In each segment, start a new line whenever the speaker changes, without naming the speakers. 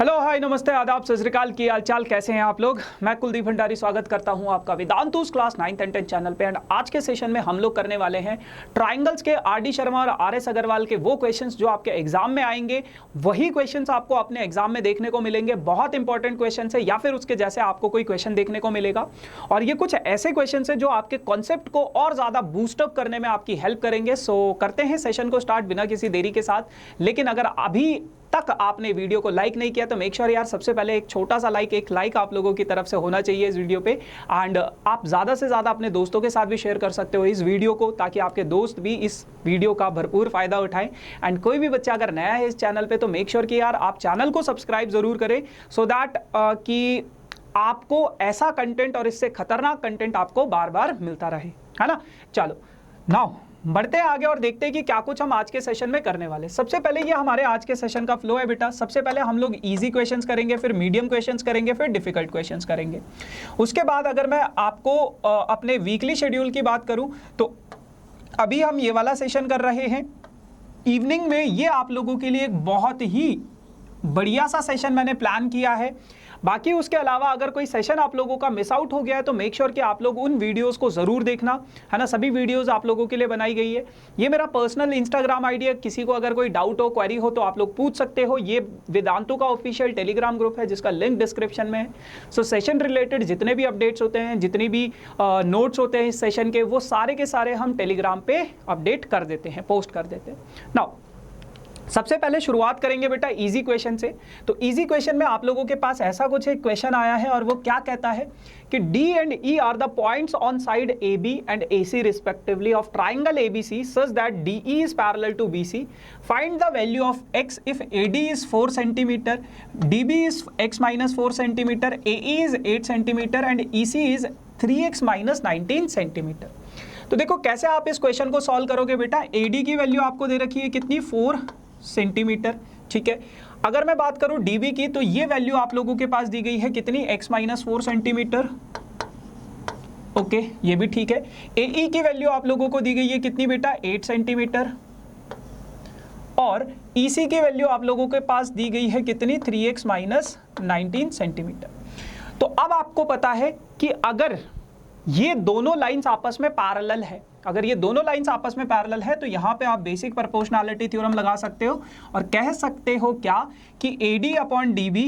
Hello hi नमस्ते आदाब सत श्री अकाल, की हालचाल, कैसे हैं आप लोग। मैं कुलदीप भंडारी स्वागत करता हूं आपका Vedantu's class 9th and 10th channel पे। एंड आज के सेशन में हम लोग करने वाले हैं ट्रायंगल्स के आर.डी. शर्मा और आर.एस. अग्रवाल के वो क्वेश्चंस जो आपके एग्जाम में आएंगे। वही क्वेश्चंस आपको अपने एग्जाम में देखने को मिलेंगे। बहुत इंपॉर्टेंट क्वेश्चन है या फिर उसके जैसे आपको कोई क्वेश्चन देखने को मिलेगा। और ये कुछ ऐसे क्वेश्चन है जो आपके कॉन्सेप्ट को और ज्यादा बूस्टअप करने में आपकी हेल्प करेंगे। सो करते हैं सेशन को स्टार्ट बिना किसी देरी के साथ। लेकिन अगर अभी तक आपने वीडियो को लाइक नहीं किया तो मेक श्योर यार, सबसे पहले एक छोटा सा एक लाइक आप लोगों की तरफ से होना चाहिए इस वीडियो पे। एंड आप ज़्यादा से ज़्यादा अपने दोस्तों के साथ भी शेयर कर सकते हो इस वीडियो को, ताकि आपके दोस्त भी इस वीडियो का भरपूर फायदा उठाएं। एंड कोई भी बच्चा अगर नया है इस चैनल पे तो मेक श्योर कि यार आप चैनल को सब्सक्राइब जरूर करें, सो दैट कि आपको ऐसा कंटेंट और इससे खतरनाक कंटेंट आपको बार बार मिलता रहे, है ना। चलो नाउ बढ़ते हैं आगे और देखते हैं कि क्या कुछ हम आज के सेशन में करने वाले। सबसे पहले ये हमारे आज के सेशन का फ्लो है बेटा। सबसे पहले हम लोग इजी क्वेश्चंस करेंगे, फिर मीडियम क्वेश्चंस करेंगे, फिर डिफिकल्ट क्वेश्चंस करेंगे। उसके बाद अगर मैं आपको अपने वीकली शेड्यूल की बात करूं तो अभी हम ये वाला सेशन कर रहे हैं इवनिंग में। ये आप लोगों के लिए एक बहुत ही बढ़िया सा सेशन मैंने प्लान किया है। बाकी उसके अलावा अगर कोई सेशन आप लोगों का मिस आउट हो गया है तो मेक श्योर कि आप लोग उन वीडियोस को ज़रूर देखना, है ना। सभी वीडियोस आप लोगों के लिए बनाई गई है। ये मेरा पर्सनल इंस्टाग्राम आईडी है, किसी को अगर कोई डाउट हो, क्वेरी हो तो आप लोग पूछ सकते हो। ये वेदांतु का ऑफिशियल टेलीग्राम ग्रुप है जिसका लिंक डिस्क्रिप्शन में है। सो सेशन रिलेटेड जितने भी अपडेट्स होते हैं, जितनी भी नोट्स होते हैं इस सेशन के, वो सारे के सारे हम टेलीग्राम पे अपडेट कर देते हैं, पोस्ट कर देते हैं। नाउ सबसे पहले शुरुआत करेंगे बेटा इजी क्वेश्चन से। तो इजी क्वेश्चन में आप लोगों के पास ऐसा कुछ एक क्वेश्चन आया है और वो क्या कहता है कि D and E are the points on side AB and AC respectively of triangle ABC such that DE is parallel to BC। Find the value of x if AD is 4 centimetre, DB is x minus 4 centimetre, AE is 8 centimetre and EC is 3x minus 19 centimetre. तो देखो कैसे आप इस question को solve करोगे बेटा। AD की value आपको दे रखी है कितनी, 4 सेंटीमीटर, ठीक है। अगर मैं बात करूं डीबी की तो ये वैल्यू आप लोगों के पास दी गई है कितनी, x माइनस 4 सेंटीमीटर, ओके ये भी ठीक है। एई की वैल्यू आप लोगों को दी गई है कितनी बेटा, 8 सेंटीमीटर। और ईसी की वैल्यू आप लोगों के पास दी गई है कितनी, 3x माइनस 19 सेंटीमीटर। तो अब आपको पता है कि अगर ये दोनों लाइंस आपस में पैरेलल है, अगर ये दोनों लाइंस आपस में पैरेलल है तो यहाँ पे आप बेसिक प्रोपोर्शनैलिटी थ्योरम लगा सकते हो और कह सकते हो क्या कि AD upon DB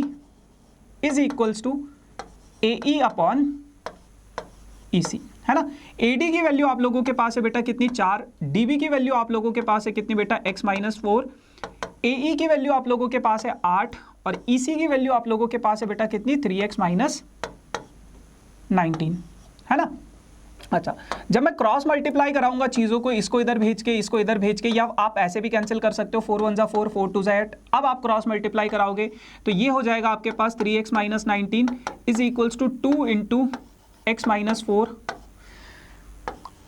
is equals to AE upon EC, है ना। AD की वैल्यू आप लोगों के पास है बेटा कितनी, 4। DB की वैल्यू आप लोगों के पास है कितनी बेटा, x माइनस 4। AE की वैल्यू आप लोगों के पास है 8 और EC की वैल्यू आप लोगों के पास है बेटा कितनी, 3x माइनस 19, है ना। अच्छा, जब मैं क्रॉस मल्टीप्लाई कराऊंगा चीज़ों को, इसको इधर भेज के इसको इधर भेज के, या आप ऐसे भी कैंसिल कर सकते हो, 4 1 जा 4, 4 2 जा 8। अब आप क्रॉस मल्टीप्लाई कराओगे तो ये हो जाएगा आपके पास 3x minus 19 is equals to 2 into X minus 4।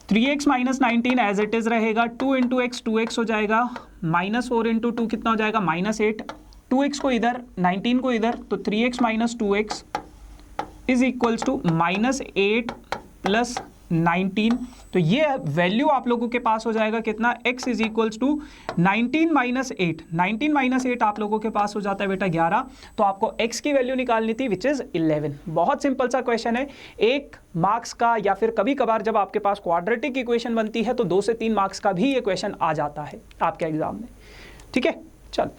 3x minus 19 as it is रहेगा, 2 इंटू एक्स 2x हो जाएगा, माइनस 4 इंटू 2 कितना हो जाएगा, माइनस 8। 2x को इधर, 19 को इधर, तो 3x minus 2x is equals to minus 8 plus 19। तो ये वैल्यू आप लोगों के पास हो जाएगा कितना, x is equals to 19 minus 8। 19 minus 8 आप लोगों के पास हो जाता है बेटा 11। तो आपको x की वैल्यू निकालनी थी विच इज 11। बहुत सिंपल सा क्वेश्चन है, 1 मार्क्स का, या फिर कभी कभार जब आपके पास क्वाड्रेटिक इक्वेशन बनती है तो 2 से 3 मार्क्स का भी ये क्वेश्चन आ जाता है आपके एग्जाम में, ठीक है। चल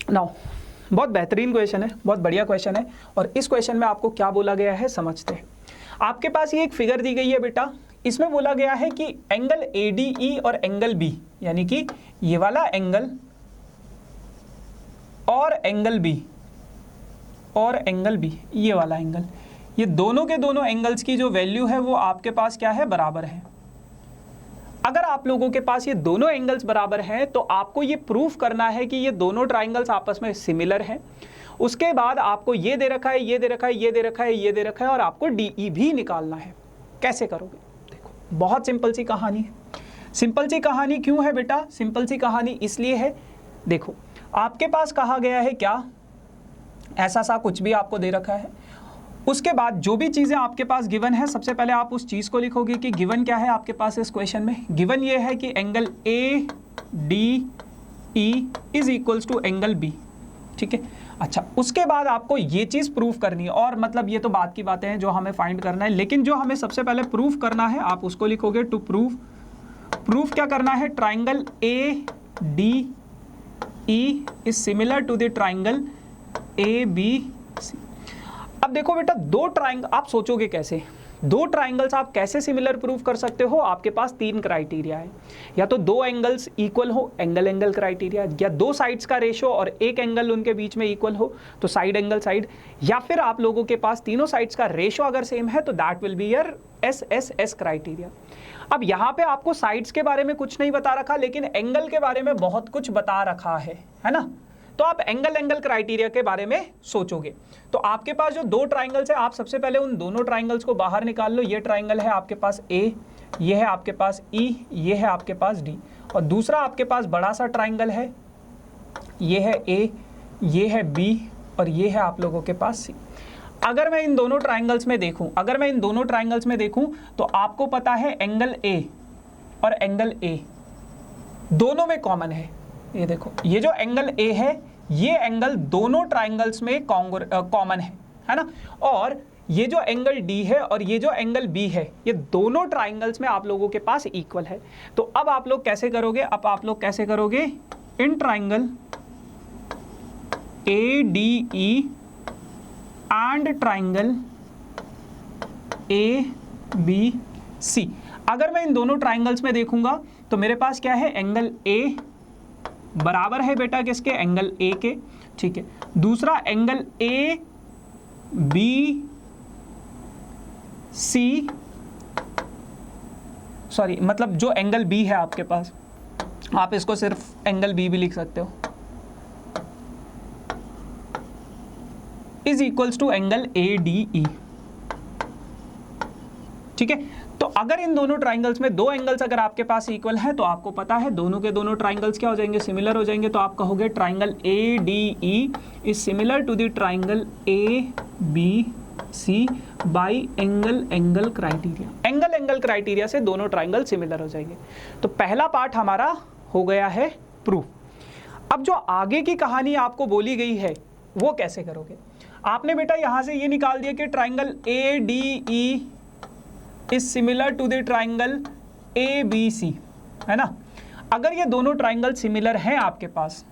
नाउ बहुत बेहतरीन क्वेश्चन है, बहुत बढ़िया क्वेश्चन है। और इस क्वेश्चन में आपको क्या बोला गया है समझते हैं। आपके पास ये एक फिगर दी गई है बेटा, इसमें बोला गया है कि एंगल ADE और एंगल B, यानी कि ये वाला एंगल और एंगल B और एंगल B, ये वाला एंगल, ये दोनों के दोनों एंगल्स की जो वैल्यू है वो आपके पास क्या है, बराबर है। अगर आप लोगों के पास ये दोनों एंगल्स बराबर हैं तो आपको ये प्रूफ करना है कि ये दोनों ट्राइंगल्स आपस में सिमिलर हैं। उसके बाद आपको ये दे रखा है, ये दे रखा है, ये दे रखा है, ये दे रखा है, और आपको DE भी निकालना है। कैसे करोगे, देखो बहुत सिंपल सी कहानी है। सिंपल सी कहानी क्यों है बेटा, सिंपल सी कहानी इसलिए है, देखो आपके पास कहा गया है क्या, ऐसा सा कुछ भी आपको दे रखा है। उसके बाद जो भी चीज़ें आपके पास गिवन है, सबसे पहले आप उस चीज़ को लिखोगे कि गिवन क्या है आपके पास इस क्वेश्चन में। गिवन ये है कि angle ADE is equals to angle B, ठीक है। अच्छा, उसके बाद आपको ये चीज़ प्रूफ करनी है, और मतलब ये तो बात की बातें हैं जो हमें फाइंड करना है, लेकिन जो हमें सबसे पहले प्रूफ करना है आप उसको लिखोगे टू प्रूफ क्या करना है, triangle A D E is similar to the triangle A B C. अब देखो बेटा, दो ट्राइंगल आप सोचोगे कैसे, दो ट्राइंगल्स आप कैसे सिमिलर प्रूफ कर सकते हो, आपके पास तीन क्राइटेरिया है, या तो दो एंगल्स इक्वल हो, एंगल एंगल क्राइटेरिया, या दो साइड्स का रेशो और एक एंगल उनके बीच में इक्वल हो तो साइड एंगल साइड, या फिर आप लोगों के पास तीनों साइड्स का रेशो अगर सेम है तो that will be your S criteria. अब यहाँ पे आपको साइड्स के बारे में कुछ नहीं बता रखा, लेकिन एंगल के बारे में बहुत कुछ बता रखा है ना, तो आप एंगल क्राइटेरिया के बारे में सोचोगे। तो आपके पास जो दो ट्राइंगल्स है, आप सबसे पहले उन दोनों ट्राइंगल्स को बाहर निकाल लो। ये ट्राइंगल है आपके पास ए, ये है आपके पास ई, ये है आपके पास डी, और दूसरा आपके पास बड़ा सा ट्राइंगल है, ये है ए, ये है बी, और ये है आप लोगों के पास सी। अगर मैं इन दोनों ट्राइंगल्स में देखूं, तो आपको पता है एंगल ए और एंगल ए दोनों में कॉमन है। ये देखो, ये जो एंगल ए है ये एंगल दोनों ट्राइंगल्स में कॉमन है ना, और ये जो एंगल डी है और ये जो एंगल बी है ये दोनों ट्राइंगल्स में आप लोगों के पास इक्वल है। तो अब आप लोग कैसे करोगे, in triangle A D E and triangle A B C, अगर मैं इन दोनों ट्राइंगल्स में देखूंगा तो मेरे पास क्या है, एंगल ए बराबर है बेटा किसके, एंगल ए के, ठीक है। दूसरा angle A B C, sorry मतलब जो एंगल बी है आपके पास, आप इसको सिर्फ एंगल बी भी लिख सकते हो, is equals to angle A D E, ठीक है। तो अगर इन दोनों ट्राइंगल्स में दो एंगल्स अगर आपके पास इक्वल है तो आपको पता है दोनों के दोनों ट्राइंगल्स क्या हो जाएंगे, सिमिलर हो जाएंगे। तो आप कहोगे triangle A D E is similar to the triangle A B C by angle criteria. Angle criteria से दोनों ट्राइंगल सिमिलर हो जाएंगे। तो पहला पार्ट हमारा हो गया है प्रूफ। अब जो आगे की कहानी आपको बोली गई है वो कैसे करोगे, आपने बेटा यहां से ये निकाल दिया कि triangle A D E is similar to the triangle A B C, है ना। अगर ये दोनों ट्राइंगल सिमिलर हैं आपके पास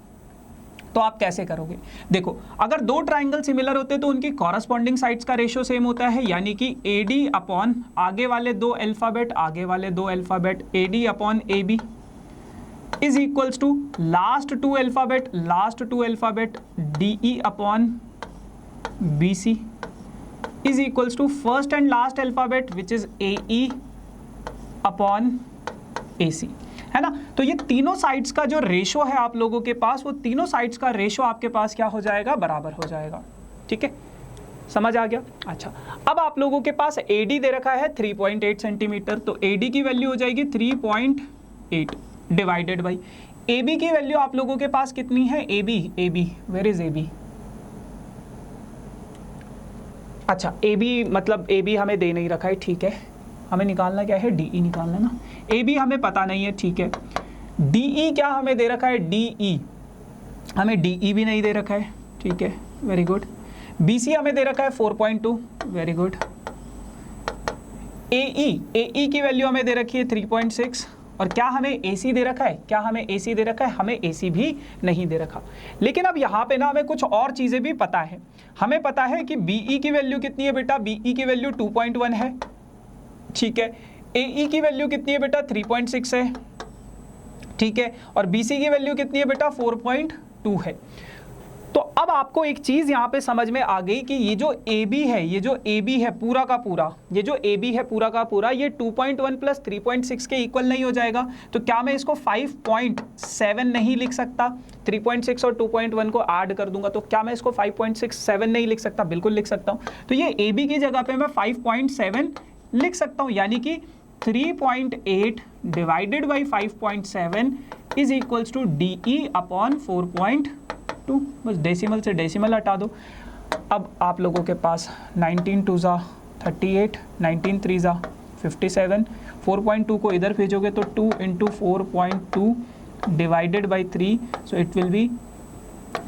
तो आप कैसे करोगे, देखो अगर दो ट्राइंगल सिमिलर होते तो उनकी कॉरस्पॉन्डिंग साइड्स का रेशियो सेम होता है, यानी कि ए डी अपॉन आगे वाले दो alphabet A D upon A B is equals to last two alphabet D E upon B C is equals to first and last alphabet which is AE upon AC, है ना। तो ये तीनों sides का जो रेशो है आप लोगों के पास, वो तीनों साइड्स का रेशो आपके पास क्या हो जाएगा, बराबर हो जाएगा, ठीक है, समझ आ गया। अच्छा, अब आप लोगों के पास AD दे रखा है 3.8 सेंटीमीटर, तो AD की वैल्यू हो जाएगी 3.8 डिवाइडेड बाई AB की वैल्यू आप लोगों के पास कितनी है, AB वेयर इज AB, अच्छा ए बी मतलब ए बी हमें दे नहीं रखा है, ठीक है, हमें निकालना क्या है, डी ई निकालना ना, ए बी हमें पता नहीं है, ठीक है। डी ई क्या हमें दे रखा है, डी ई, हमें डी ई भी नहीं दे रखा है, ठीक है, वेरी गुड। बी सी हमें दे रखा है 4.2, वेरी गुड। ए ई की वैल्यू हमें दे रखी है 3.6, और क्या हमें AC दे रखा है, हमें AC भी नहीं दे रखा। लेकिन अब यहाँ पे ना हमें कुछ और चीज़ें भी पता है, हमें पता है कि BE की वैल्यू कितनी है बेटा, BE की वैल्यू 2.1 है, ठीक है। AE की वैल्यू कितनी है बेटा, 3.6 है, ठीक है, और BC की वैल्यू कितनी है बेटा, 4.2 है। तो अब आपको एक चीज़ यहाँ पे समझ में आ गई कि ये जो AB है पूरा का पूरा, ये 2.1 प्लस 3.6 के इक्वल नहीं हो जाएगा। तो क्या मैं इसको 5.7 नहीं लिख सकता, 3.6 और 2.1 को ऐड कर दूंगा, तो क्या मैं इसको 5.67 नहीं लिख सकता, बिल्कुल लिख सकता हूँ। तो ये AB की जगह पे मैं 5.7 लिख सकता हूँ, यानी कि 3.8 divided by 5.7 is equals to DE upon 4.2, बस डेसिमल से डेसिमल हटा दो। अब आप लोगों के पास 19 2 ज़ा 38, 19 3 ज़ा 57, 4.2 को इधर भेजोगे तो 2 into 4.2 divided by 3, so it will be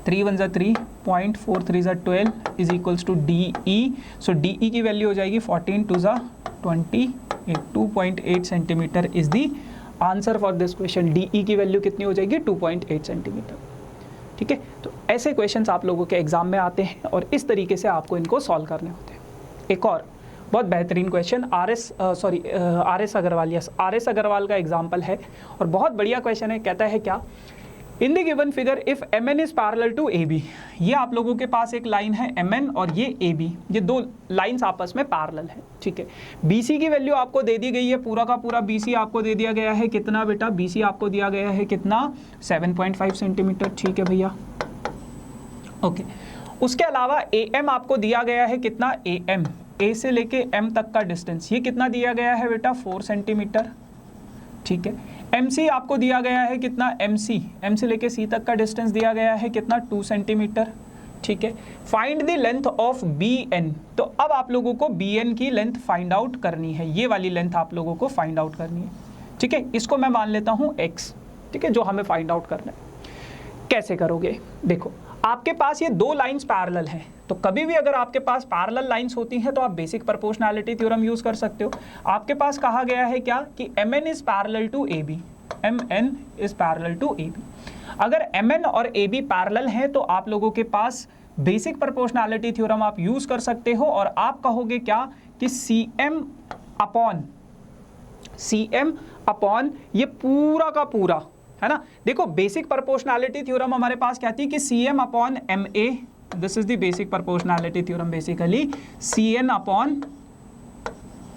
3 1 ज़ा 3, 0.43 ज़ा 12 इज इक्वल्स टू DE। सो DE की वैल्यू हो जाएगी 14 2 ज़ा 20, 2.8 centimetre is the answer for this question. DE की वैल्यू कितनी हो जाएगी? 2.8 सेंटीमीटर। ठीक है, तो ऐसे क्वेश्चंस आप लोगों के एग्जाम में आते हैं और इस तरीके से आपको इनको सॉल्व करने होते हैं। एक और बहुत बेहतरीन क्वेश्चन आर एस अग्रवाल का एग्जाम्पल है और बहुत बढ़िया क्वेश्चन है। कहता है क्या? In the given figure if MN is parallel to AB। ये आप लोगों के पास एक लाइन है MN और ये AB, ये दो लाइंस आपस में पैरेलल है। ठीक है, BC की वैल्यू आपको दे दी गई है, पूरा का पूरा BC आपको दे दिया गया है कितना बेटा? BC आपको दिया गया है कितना? 7.5 सेंटीमीटर। ठीक है भैया, ओके। उसके अलावा AM आपको दिया गया है कितना? AM, A से लेके M तक का डिस्टेंस ये कितना दिया गया है बेटा? 4 सेंटीमीटर। ठीक है, MC आपको दिया गया है कितना? MC, M से लेके C तक का डिस्टेंस दिया गया है कितना? 2 सेंटीमीटर। ठीक है, find the length of BN। तो अब आप लोगों को BN की लेंथ फाइंड आउट करनी है, ये वाली लेंथ आप लोगों को फाइंड आउट करनी है। ठीक है, इसको मैं मान लेता हूँ X। ठीक है, जो हमें फाइंड आउट करना है। कैसे करोगे? देखो, आपके पास ये दो लाइंस पैरेलल हैं, तो कभी भी अगर आपके पास पैरेलल लाइंस होती हैं तो आप बेसिक प्रोपोर्शनैलिटी थ्योरम यूज कर सकते हो। आपके पास कहा गया है क्या कि MN is parallel to AB, MN is parallel to AB। अगर MN और AB पैरेलल हैं तो आप लोगों के पास बेसिक प्रोपोर्शनैलिटी थ्योरम आप यूज कर सकते हो और आप कहोगे क्या कि CM अपॉन ये पूरा का पूरा, है ना। देखो, बेसिक प्रोपोर्शनैलिटी थ्योरम हमारे पास क्या थी कि CM upon MA, this is the basic proportionality theorem, basically CN upon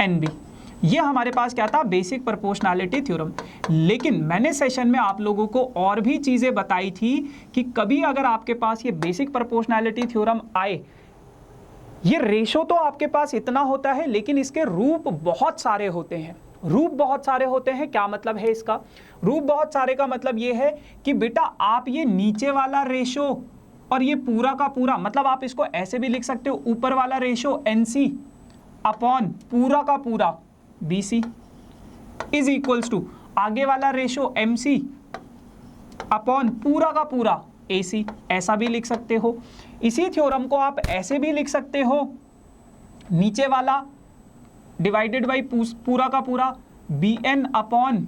NB, ये हमारे पास क्या था? Basic proportionality theorem. लेकिन मैंने सेशन में आप लोगों को और भी चीजें बताई थी कि कभी अगर आपके पास ये बेसिक प्रोपोर्शनैलिटी थ्योरम आए, ये रेशो तो आपके पास इतना होता है लेकिन इसके रूप बहुत सारे होते हैं। रूप बहुत सारे होते हैं, क्या मतलब है इसका? रूप बहुत सारे का मतलब ये है कि बेटा आप ये नीचे वाला रेशो और ये पूरा का पूरा, मतलब आप इसको ऐसे भी लिख सकते हो, ऊपर वाला रेशो NC अपॉन पूरा का पूरा BC इज इक्वल्स टू आगे वाला रेशो MC अपॉन पूरा का पूरा AC, ऐसा भी लिख सकते हो। इसी थ्योरम को आप ऐसे भी लिख सकते हो, नीचे वाला डिवाइडेड बाई पूरा का पूरा BN upon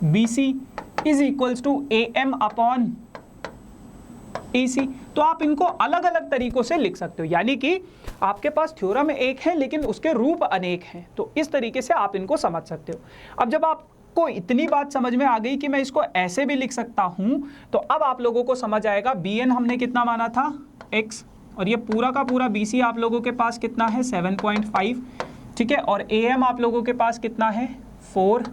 BC is equals to AM upon AC। तो आप इनको अलग अलग तरीकों से लिख सकते हो, यानी कि आपके पास थ्योरम एक है लेकिन उसके रूप अनेक हैं, तो इस तरीके से आप इनको समझ सकते हो। अब जब आपको इतनी बात समझ में आ गई कि मैं इसको ऐसे भी लिख सकता हूं, तो अब आप लोगों को समझ आएगा BN हमने कितना माना था? X, और ये पूरा का पूरा BC आप लोगों के पास कितना है? 7.5। ठीक है, और AM आप लोगों के पास कितना है? 4।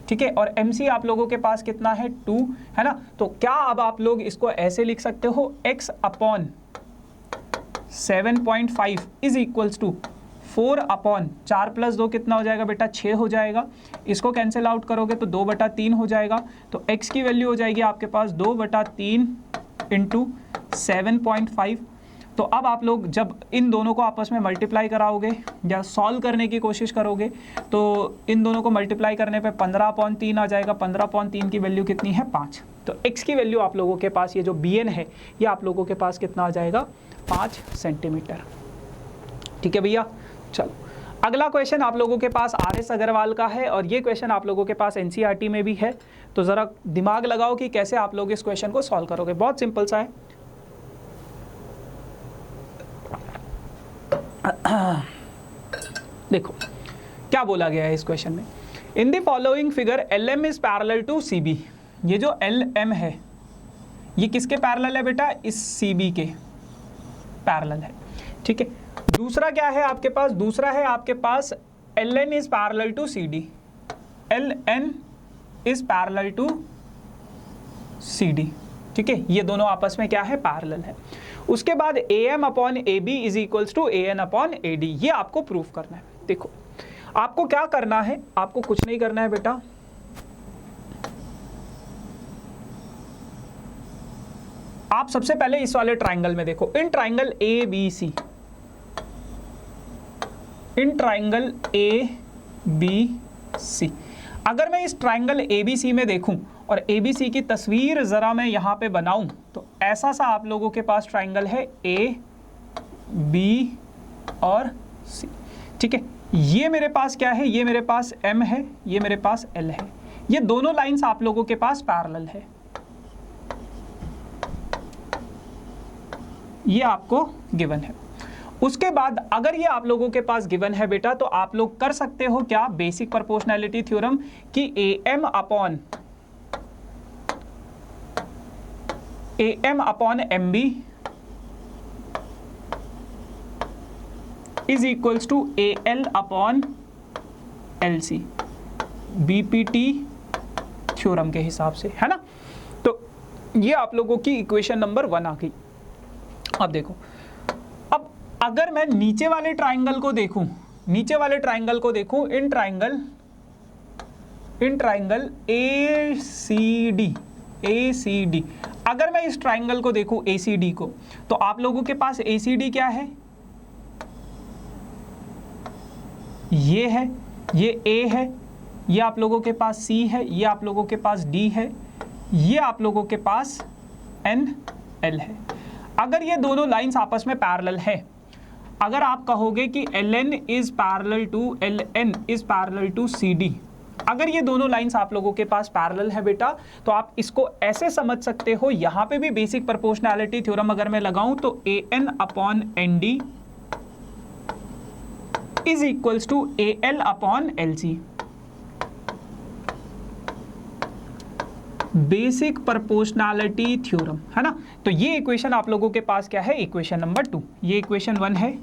ठीक है, और MC आप लोगों के पास कितना है? 2, है ना। तो क्या अब आप लोग इसको ऐसे लिख सकते हो? X upon 7.5 is equals to 4 upon 4 plus 2 कितना हो जाएगा बेटा? 6 हो जाएगा। इसको कैंसिल आउट करोगे तो 2/3 हो जाएगा। तो x की वैल्यू हो जाएगी आपके पास 2/3 इंटू 7.5। तो अब आप लोग जब इन दोनों को आपस में मल्टीप्लाई कराओगे या सॉल्व करने की कोशिश करोगे तो इन दोनों को मल्टीप्लाई करने पे 15/3 आ जाएगा। 15/3 की वैल्यू कितनी है? 5। तो x की वैल्यू आप लोगों के पास, ये जो BN है, ये आप लोगों के पास कितना आ जाएगा? 5 सेंटीमीटर। ठीक है भैया, चलो अगला क्वेश्चन आप लोगों के पास RS अग्रवाल का है और ये क्वेश्चन आप लोगों के पास NCERT में भी है। तो ज़रा दिमाग लगाओ कि कैसे आप लोग इस क्वेश्चन को सॉल्व करोगे। बहुत सिंपल सा है। देखो क्या बोला गया है इस क्वेश्चन में। In the following figure LM is parallel to CB। ये जो LM है ये किसके पैरेलल है बेटा? इस CB के पैरेलल है। ठीक है, दूसरा क्या है आपके पास? दूसरा है आपके पास LN is parallel to CD। LN is parallel to CD। ठीक है, ये दोनों आपस में क्या है? पैरेलल है। उसके बाद AM upon AB is equals to AN upon AD, ये आपको प्रूफ करना है। देखो आपको क्या करना है, आपको कुछ नहीं करना है बेटा। आप सबसे पहले इस वाले ट्राइंगल में देखो, in triangle ABC, in triangle ABC, अगर मैं इस ट्राइंगल ABC में देखूं और ABC की तस्वीर ज़रा मैं यहाँ पे बनाऊँ तो ऐसा सा आप लोगों के पास ट्राइंगल है A, B और C, ठीक है। ये मेरे पास क्या है, ये मेरे पास M है, ये मेरे पास L है। ये दोनों लाइंस आप लोगों के पास पैरेलल है, ये आपको गिवन है। उसके बाद अगर ये आप लोगों के पास गिवन है बेटा तो आप लोग कर सकते हो क्या, बेसिक प्रोपोर्शनैलिटी थ्योरम कि AM upon MB is equals to AL upon LC, BPT theorem के हिसाब से, है ना। तो ये आप लोगों की इक्वेशन नंबर 1 आ गई। अब देखो, अब अगर मैं नीचे वाले ट्राइंगल को देखूं, नीचे वाले ट्राइंगल को देखूं, इन ट्राइंगल ACD, अगर मैं इस ट्राइंगल को देखूं ACD को, तो आप लोगों के पास ACD क्या है, ये है, ये A है, ये आप लोगों के पास C है, ये आप लोगों के पास D है, ये आप लोगों के पास L है। अगर ये दोनों लाइंस आपस में पैरेलल हैं, अगर आप कहोगे कि LN is parallel to CD, अगर ये दोनों लाइंस आप लोगों के पास पैरेलल है बेटा, तो आप इसको ऐसे समझ सकते हो, यहां पे भी बेसिक प्रोपोर्शनैलिटी थ्योरम अगर मैं लगाऊं तो AN upon ND is equals to AL upon LC, basic proportionality theorem, है ना। तो ये इक्वेशन आप लोगों के पास क्या है, इक्वेशन नंबर 2, ये इक्वेशन 1 है,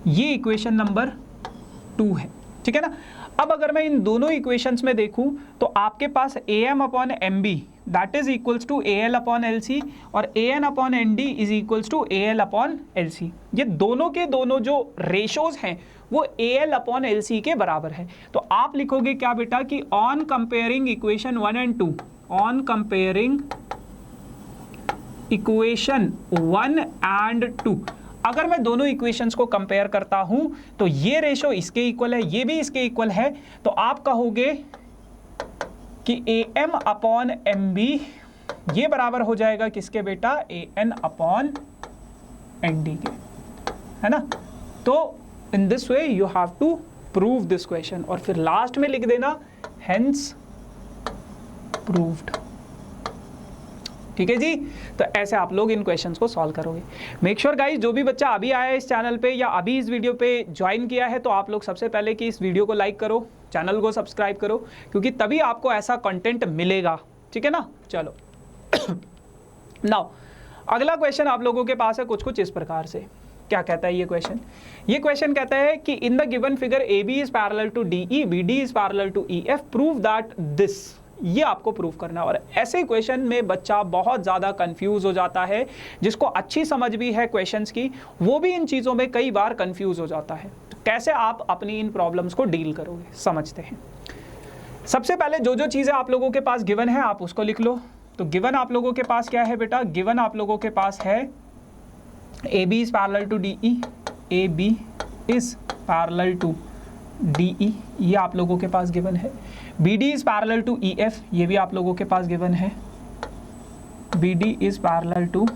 ये इक्वेशन नंबर 2 है, ठीक है ना। अब अगर मैं इन दोनों इक्वेशंस में देखूं तो आपके पास AM upon MB that is equals to AL upon LC और AN upon ND is equals to AL upon LC। ये दोनों के दोनों जो रेशोज हैं वो AL अपॉन LC के बराबर है। तो आप लिखोगे क्या बेटा कि on comparing equation 1 and 2, on comparing equation 1 and 2, अगर मैं दोनों इक्वेशंस को कंपेयर करता हूं तो ये रेशो इसके इक्वल है, ये भी इसके इक्वल है, तो आप कहोगे कि AM अपॉन MB ये बराबर हो जाएगा किसके बेटा, AN अपॉन ND के, है ना। तो in this way you have to prove this question और फिर लास्ट में लिख देना हेंस प्रूव्ड, ठीक है जी। तो ऐसे आप लोग इन क्वेश्चंस को सॉल्व करोगे। मेक श्योर गाइस, जो भी बच्चा अभी आया है इस चैनल पे या अभी इस वीडियो पे ज्वाइन किया है, तो आप लोग सबसे पहले कि इस वीडियो को लाइक करो, चैनल को सब्सक्राइब करो, क्योंकि तभी आपको ऐसा कंटेंट मिलेगा, ठीक है ना। चलो नाउ अगला क्वेश्चन आप लोगों के पास है कुछ इस प्रकार से। क्या कहता है ये क्वेश्चन, ये क्वेश्चन कहता है कि in the given figure AB is parallel to DE, BD is parallel to EF, prove that this, ये आपको प्रूफ करना है। और ऐसे क्वेश्चन में बच्चा बहुत ज़्यादा कंफ्यूज हो जाता है, जिसको अच्छी समझ भी है क्वेश्चंस की, वो भी इन चीज़ों में कई बार कंफ्यूज हो जाता है। तो कैसे आप अपनी इन प्रॉब्लम्स को डील करोगे, समझते हैं। सबसे पहले जो जो चीज़ें आप लोगों के पास गिवन है आप उसको लिख लो। तो गिवन आप लोगों के पास क्या है बेटा, गिवन आप लोगों के पास है AB is parallel to DE, AB is parallel to DE, ये आप लोगों के पास गिवन है। BD is parallel to EF, ये भी आप लोगों के पास गिवन है, BD is parallel to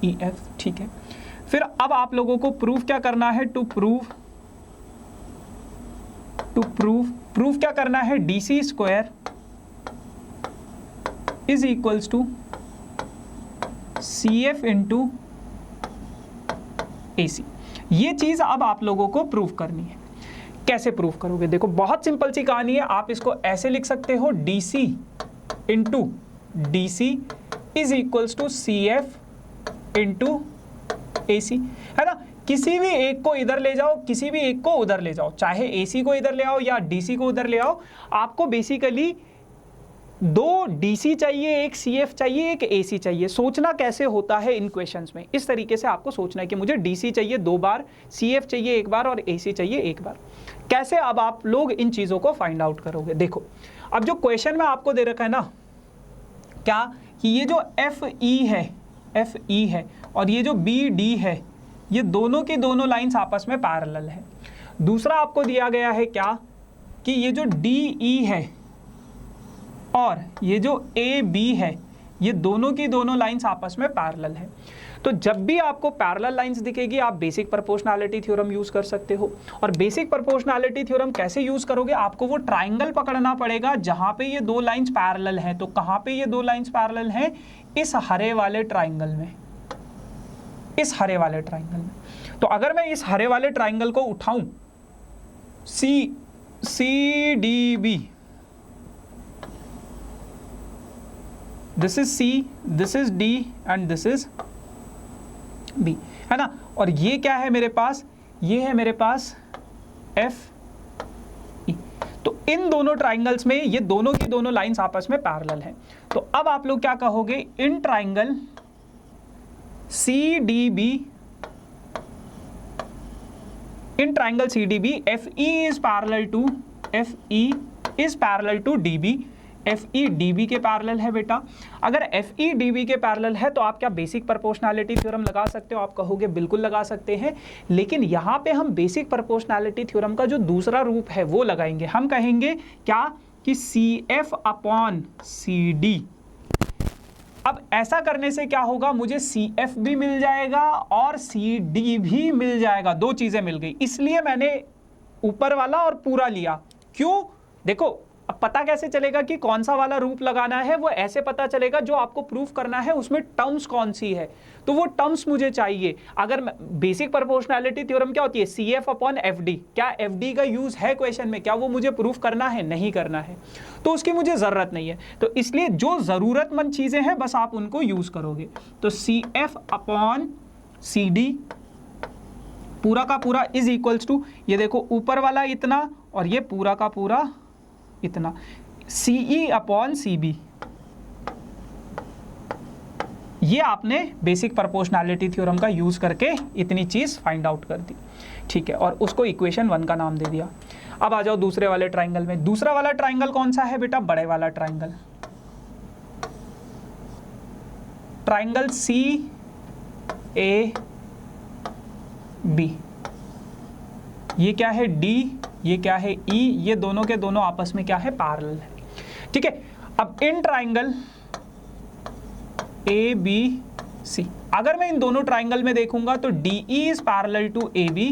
EF, ठीक है। फिर अब आप लोगों को प्रूफ क्या करना है, टू प्रूफ क्या करना है, DC square is equals to CF into AC। ये चीज अब आप लोगों को प्रूफ करनी है। कैसे प्रूफ करोगे, देखो बहुत सिंपल सी कहानी है। आप इसको ऐसे लिख सकते हो, DC into DC is equals to CF into AC, है ना। किसी भी एक को इधर ले जाओ, किसी भी एक को उधर ले जाओ, चाहे AC को इधर ले आओ या DC को उधर ले आओ, आपको बेसिकली दो DC चाहिए, एक CF चाहिए, एक AC चाहिए। सोचना कैसे होता है इन क्वेश्चंस में, इस तरीके से आपको सोचना है कि मुझे DC चाहिए 2 बार, CF चाहिए 1 बार और AC चाहिए 1 बार। कैसे अब आप लोग इन चीज़ों को फाइंड आउट करोगे, देखो अब जो क्वेश्चन में आपको दे रखा है ना, क्या कि ये जो FE है और ये जो BD है, ये दोनों की दोनों लाइंस आपस में पैरेलल है। दूसरा आपको दिया गया है क्या कि ये जो DE है, और ये जो ए बी है, ये दोनों की दोनों लाइंस आपस में पैरेलल है। तो जब भी आपको पैरेलल लाइंस दिखेगी आप बेसिक प्रोपोर्शनैलिटी थ्योरम यूज कर सकते हो। और बेसिक प्रोपोर्शनैलिटी थ्योरम कैसे यूज करोगे, आपको वो ट्राइंगल पकड़ना पड़ेगा जहां पे ये दो लाइंस पैरेलल हैं। तो कहां पे ये दो लाइंस पैरेलल हैं, इस हरे वाले ट्राइंगल में, इस हरे वाले ट्राइंगल में। तो अगर मैं इस हरे वाले ट्राइंगल को उठाऊं, C D B, this is C, this is D and this is B, है ना। और ये क्या है मेरे पास, ये है मेरे पास एफ ई। तो इन दोनों ट्राइंगल्स में ये दोनों की दोनों लाइंस आपस में पैरेलल हैं। तो अब आप लोग क्या कहोगे, in triangle C D B, in triangle C D B F E is parallel to, F E is parallel to D B. F E D B के पैरेलल है बेटा। अगर एफ ई डी बी के parallel है तो आप क्या basic proportionality theorem लगा सकते हो, आप कहोगे बिल्कुल लगा सकते हैं। लेकिन यहाँ पे हम बेसिक प्रोपोर्शनैलिटी थ्योरम का जो दूसरा रूप है वो लगाएंगे। हम कहेंगे क्या कि C F upon C D. अब ऐसा करने से क्या होगा, मुझे सी एफ भी मिल जाएगा और सी डी भी मिल जाएगा, दो चीजें मिल गई। इसलिए मैंने ऊपर वाला और पूरा लिया। क्यों, देखो अब पता कैसे चलेगा कि कौन सा वाला रूप लगाना है, वो ऐसे पता चलेगा जो आपको प्रूफ करना है उसमें टर्म्स कौन सी है, तो वो टर्म्स मुझे चाहिए। अगर बेसिक प्रोपोर्शनैलिटी थ्योरम क्या होती है, C F upon F D. क्या एफ डी का यूज है क्वेश्चन में, क्या वो मुझे प्रूफ करना है, नहीं करना है, तो उसकी मुझे जरूरत नहीं है। तो इसलिए जो जरूरतमंद चीजें हैं बस आप उनको यूज करोगे। तो C F upon C D पूरा का पूरा इज इक्वल्स टू, ये देखो ऊपर वाला इतना और ये पूरा का पूरा इतना, सी ई अपॉन सी बी। ये आपने बेसिक प्रोपोर्शनैलिटी थ्योरम का यूज करके इतनी चीज फाइंड आउट कर दी, ठीक है, और उसको इक्वेशन 1 का नाम दे दिया। अब आ जाओ दूसरे वाले ट्राइंगल में। दूसरा वाला ट्राइंगल कौन सा है बेटा, बड़े वाला triangle, triangle C A B. ये क्या है, डी, ये क्या है, ई। ये दोनों के दोनों आपस में क्या है, पैरेलल है, ठीक है। अब इन ट्राइंगल ए बी सी, अगर मैं इन दोनों ट्राइंगल में देखूंगा तो D E is parallel to A B,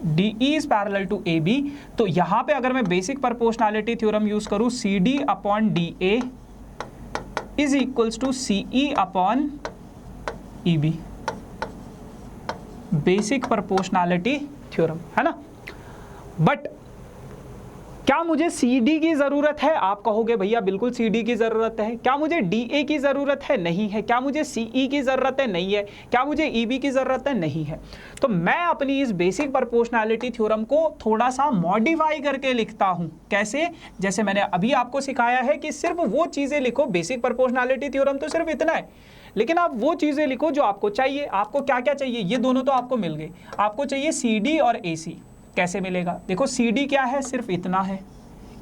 D E is parallel to A B. तो यहां पे अगर मैं बेसिक प्रोपोर्शनैलिटी थ्योरम यूज करूं, C D upon D A is equals to C E upon E B, basic proportionality theorem, है ना। But क्या मुझे सी डी की जरूरत है, आप कहोगे भैया बिल्कुल सी डी की जरूरत है। क्या मुझे डी ए की जरूरत है, नहीं है। क्या मुझे सी ई की जरूरत है, नहीं है। क्या मुझे ई बी की जरूरत है, नहीं है। तो मैं अपनी इस बेसिक प्रोपोर्शनैलिटी थ्योरम को थोड़ा सा मॉडिफाई करके लिखता हूं। कैसे, जैसे मैंने अभी आपको सिखाया है कि सिर्फ वो चीजें लिखो, बेसिक प्रोपोर्शनैलिटी थ्योरम तो सिर्फ इतना है, लेकिन आप वो चीजें लिखो जो आपको चाहिए। आपको क्या क्या चाहिए, ये दोनों तो आपको मिल गए, आपको चाहिए सी डी और ए सी। कैसे मिलेगा, देखो सी डी क्या है, सिर्फ इतना है।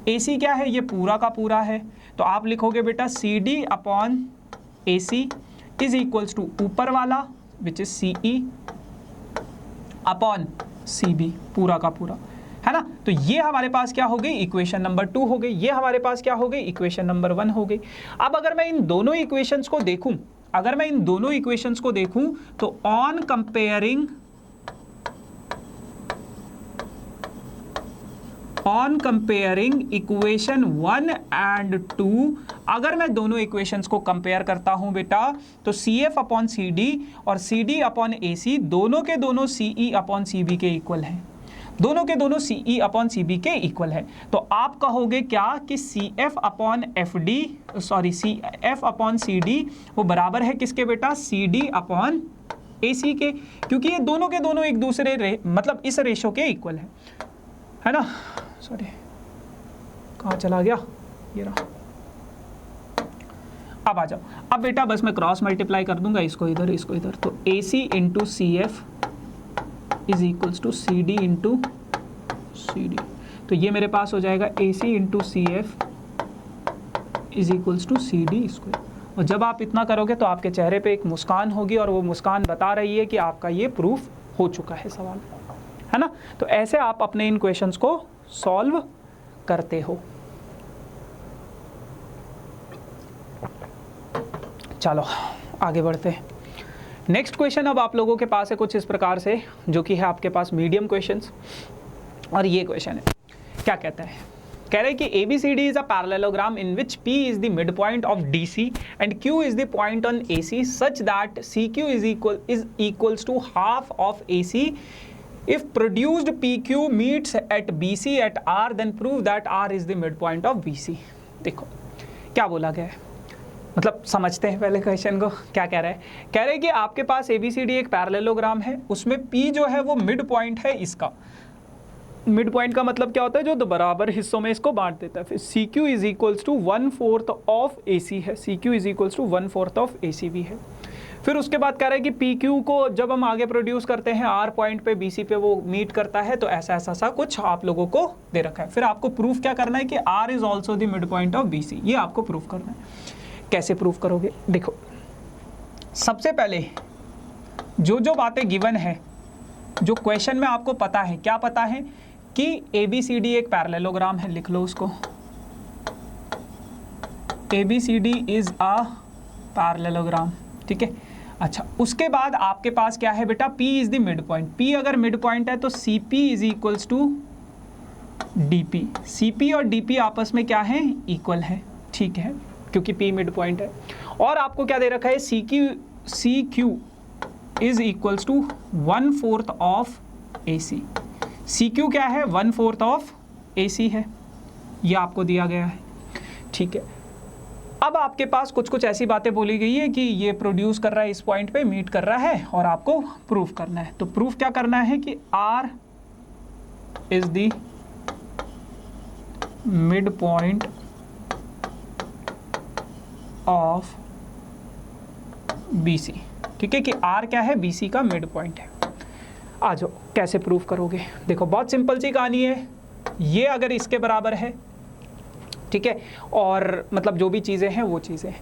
ए सी क्या है, ये पूरा का पूरा है। तो आप लिखोगे बेटा C D upon A C is equals to ऊपर वाला which is C E upon C B, पूरा का पूरा, है ना। तो ये हमारे पास क्या हो गई, इक्वेशन नंबर 2 हो गई। ये हमारे पास क्या हो गई, इक्वेशन नंबर 1 हो गई। अब अगर मैं इन दोनों इक्वेशंस को देखूं, अगर मैं इन दोनों इक्वेशंस को देखूं तो ऑन कंपेयरिंग इक्वेशन 1 एंड 2, अगर मैं दोनों इक्वेशंस को कंपेयर करता हूं बेटा, तो C F upon C D और C D upon A C दोनों के दोनों C E upon C B के इक्वल हैं, दोनों के दोनों C E upon C B के इक्वल है। तो आप कहोगे क्या कि C F upon F D, sorry C F upon C D वो बराबर है किसके बेटा, सी डी अपॉन ए सी के, क्योंकि ये दोनों के दोनों एक दूसरे मतलब इस रेशो के इक्वल है ना। सॉरी कहाँ चला गया, ये रहा। अब आ जाओ, अब बेटा बस मैं क्रॉस मल्टीप्लाई कर दूंगा, इसको इधर इसको इधर। तो A C into C F is equals to C D into C D. तो ये मेरे पास हो जाएगा A C into C F is equals to C D square. और जब आप इतना करोगे तो आपके चेहरे पे एक मुस्कान होगी और वो मुस्कान बता रही है कि आपका ये प्रूफ हो चुका है सवाल, है ना। तो ऐसे आप अपने इन क्वेश्चंस को सॉल्व करते हो। चलो आगे बढ़ते हैं। नेक्स्ट क्वेश्चन अब आप लोगों के पास है कुछ इस प्रकार से, जो कि है आपके पास मीडियम क्वेश्चंस। और ये क्वेश्चन है, क्या कहता है, कह रहे हैं कि ABCD is a parallelogram in which P is the midpoint of DC and Q is the point on AC such that CQ is equals to half of AC. If produced PQ meets at BC at R, then prove that R is the midpoint of BC. देखो क्या बोला गया है, मतलब समझते हैं पहले question को। क्या कह रहा है, कह रहे हैं कि आपके पास ABCD एक पैरेललोग्राम है, उसमें P जो है वो मिड पॉइंट है इसका। मिड पॉइंट का मतलब क्या होता है, जो दो बराबर हिस्सों में इसको बांट देता है। फिर CQ is equals to 1/4 of AC है, CQ is equals to 1/4 of AC भी है। फिर उसके बाद कह रहा है कि PQ को जब हम आगे प्रोड्यूस करते हैं R पॉइंट पे BC पे वो मीट करता है, तो ऐसा ऐसा सा कुछ आप लोगों को दे रखा है। फिर आपको प्रूफ क्या करना है कि R is also the mid point of BC, ये आपको प्रूफ करना है। कैसे प्रूफ करोगे, देखो सबसे पहले जो बातें गिवन है, जो क्वेश्चन में आपको पता है, क्या पता है कि ABCD एक पैरेललोग्राम है, लिख लो उसको, ABCD इज अ पैरेललोग्राम, ठीक है। अच्छा, उसके बाद आपके पास क्या है बेटा, P is the mid point. P अगर मिड पॉइंट है तो CP is equals to DP। CP और DP आपस में क्या है, इक्वल है, ठीक है, क्योंकि P मिड पॉइंट है। और आपको क्या दे रखा है, CQ is equals to 1/4 of AC। CQ क्या है, 1/4 ऑफ AC है, ये आपको दिया गया है, ठीक है। अब आपके पास कुछ कुछ ऐसी बातें बोली गई है कि ये प्रोड्यूस कर रहा है इस पॉइंट पे, मीट कर रहा है, और आपको प्रूफ करना है। तो प्रूफ क्या करना है कि R is the mid point of BC, ठीक है, कि R क्या है, BC का मिड पॉइंट है। आ जाओ, कैसे प्रूफ करोगे, देखो बहुत सिंपल सी कहानी है। ये अगर इसके बराबर है, ठीक है, और मतलब जो भी चीज़ें हैं वो चीज़ें हैं।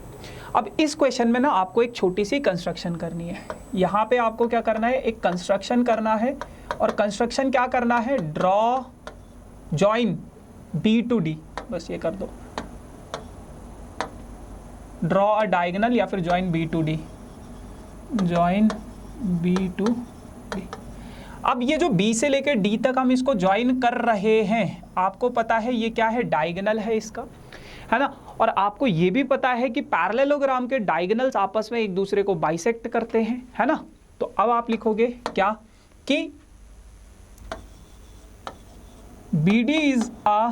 अब इस क्वेश्चन में ना आपको एक छोटी सी कंस्ट्रक्शन करनी है। यहाँ पे आपको क्या करना है, एक कंस्ट्रक्शन करना है। और कंस्ट्रक्शन क्या करना है, draw join B to D, बस ये कर दो, ड्रॉ अ डायगोनल या फिर join B to D, join B to D। अब ये जो B से लेकर D तक हम इसको ज्वाइन कर रहे हैं, आपको पता है ये क्या है, डायगोनल है इसका, है ना। और आपको ये भी पता है कि पैरेललोग्राम के डायगोनल्स आपस में एक दूसरे को बाइसेक्ट करते हैं, है ना। तो अब आप लिखोगे क्या कि BD is a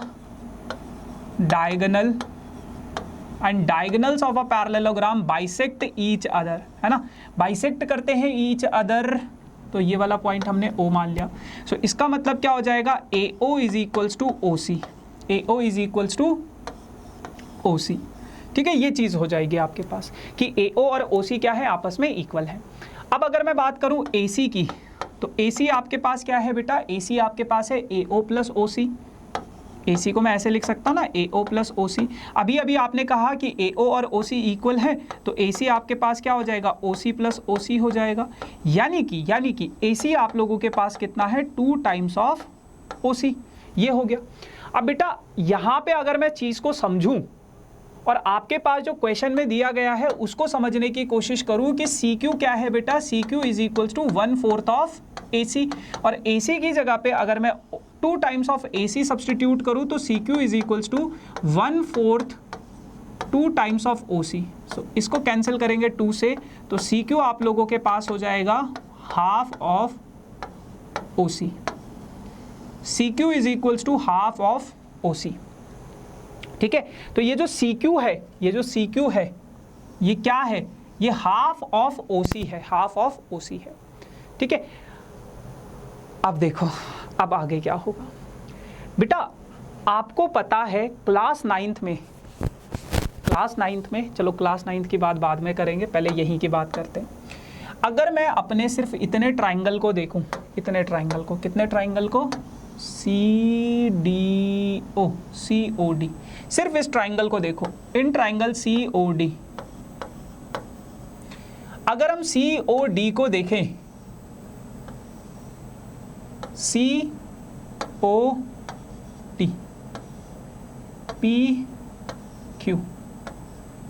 diagonal and diagonals of a parallelogram bisect each other, है ना, बाइसेक्ट करते हैं ईच अदर। तो ये वाला पॉइंट हमने O मान लिया। सो इसका मतलब क्या हो जाएगा, AO is equals to OC, AO is equals to OC, ठीक है। ये चीज़ हो जाएगी आपके पास कि AO और OC क्या है, आपस में इक्वल है। अब अगर मैं बात करूं AC की, तो AC आपके पास क्या है बेटा, AC आपके पास है AO प्लस OC। AC को मैं ऐसे लिख सकता हूँ ना, AO प्लस OC। अभी अभी आपने कहा कि AO और OC इक्वल है, तो AC आपके पास क्या हो जाएगा, OC प्लस OC हो जाएगा। यानी कि AC आप लोगों के पास कितना है, 2 टाइम्स ऑफ OC, ये हो गया। अब बेटा यहाँ पे अगर मैं चीज़ को समझूं और आपके पास जो क्वेश्चन में दिया गया है उसको समझने की कोशिश करूं कि CQ क्या है बेटा, CQ is equals to 1/4 of AC। और AC की जगह पे अगर मैं 2 टाइम्स ऑफ AC सब्सटीट्यूट करूं तो CQ is equals to 1/4 2 times of OC। So इसको कैंसिल करेंगे 2 से, तो CQ आप लोगों के पास हो जाएगा half of OC। CQ is equals to half of OC, ठीक है। तो ये जो CQ है, ये क्या है, ये हाफ ऑफ OC है, हाफ ऑफ OC है, ठीक है। अब देखो अब आगे क्या होगा बेटा, आपको पता है क्लास 9th में, चलो क्लास 9th की बात बाद में करेंगे, पहले यहीं की बात करते हैं। अगर मैं अपने सिर्फ इतने ट्राइंगल को देखूं, कितने ट्राइंगल को, COD, सिर्फ इस ट्राइंगल को देखो, इन ट्राइंगल COD, अगर हम COD को देखें, COD PQ,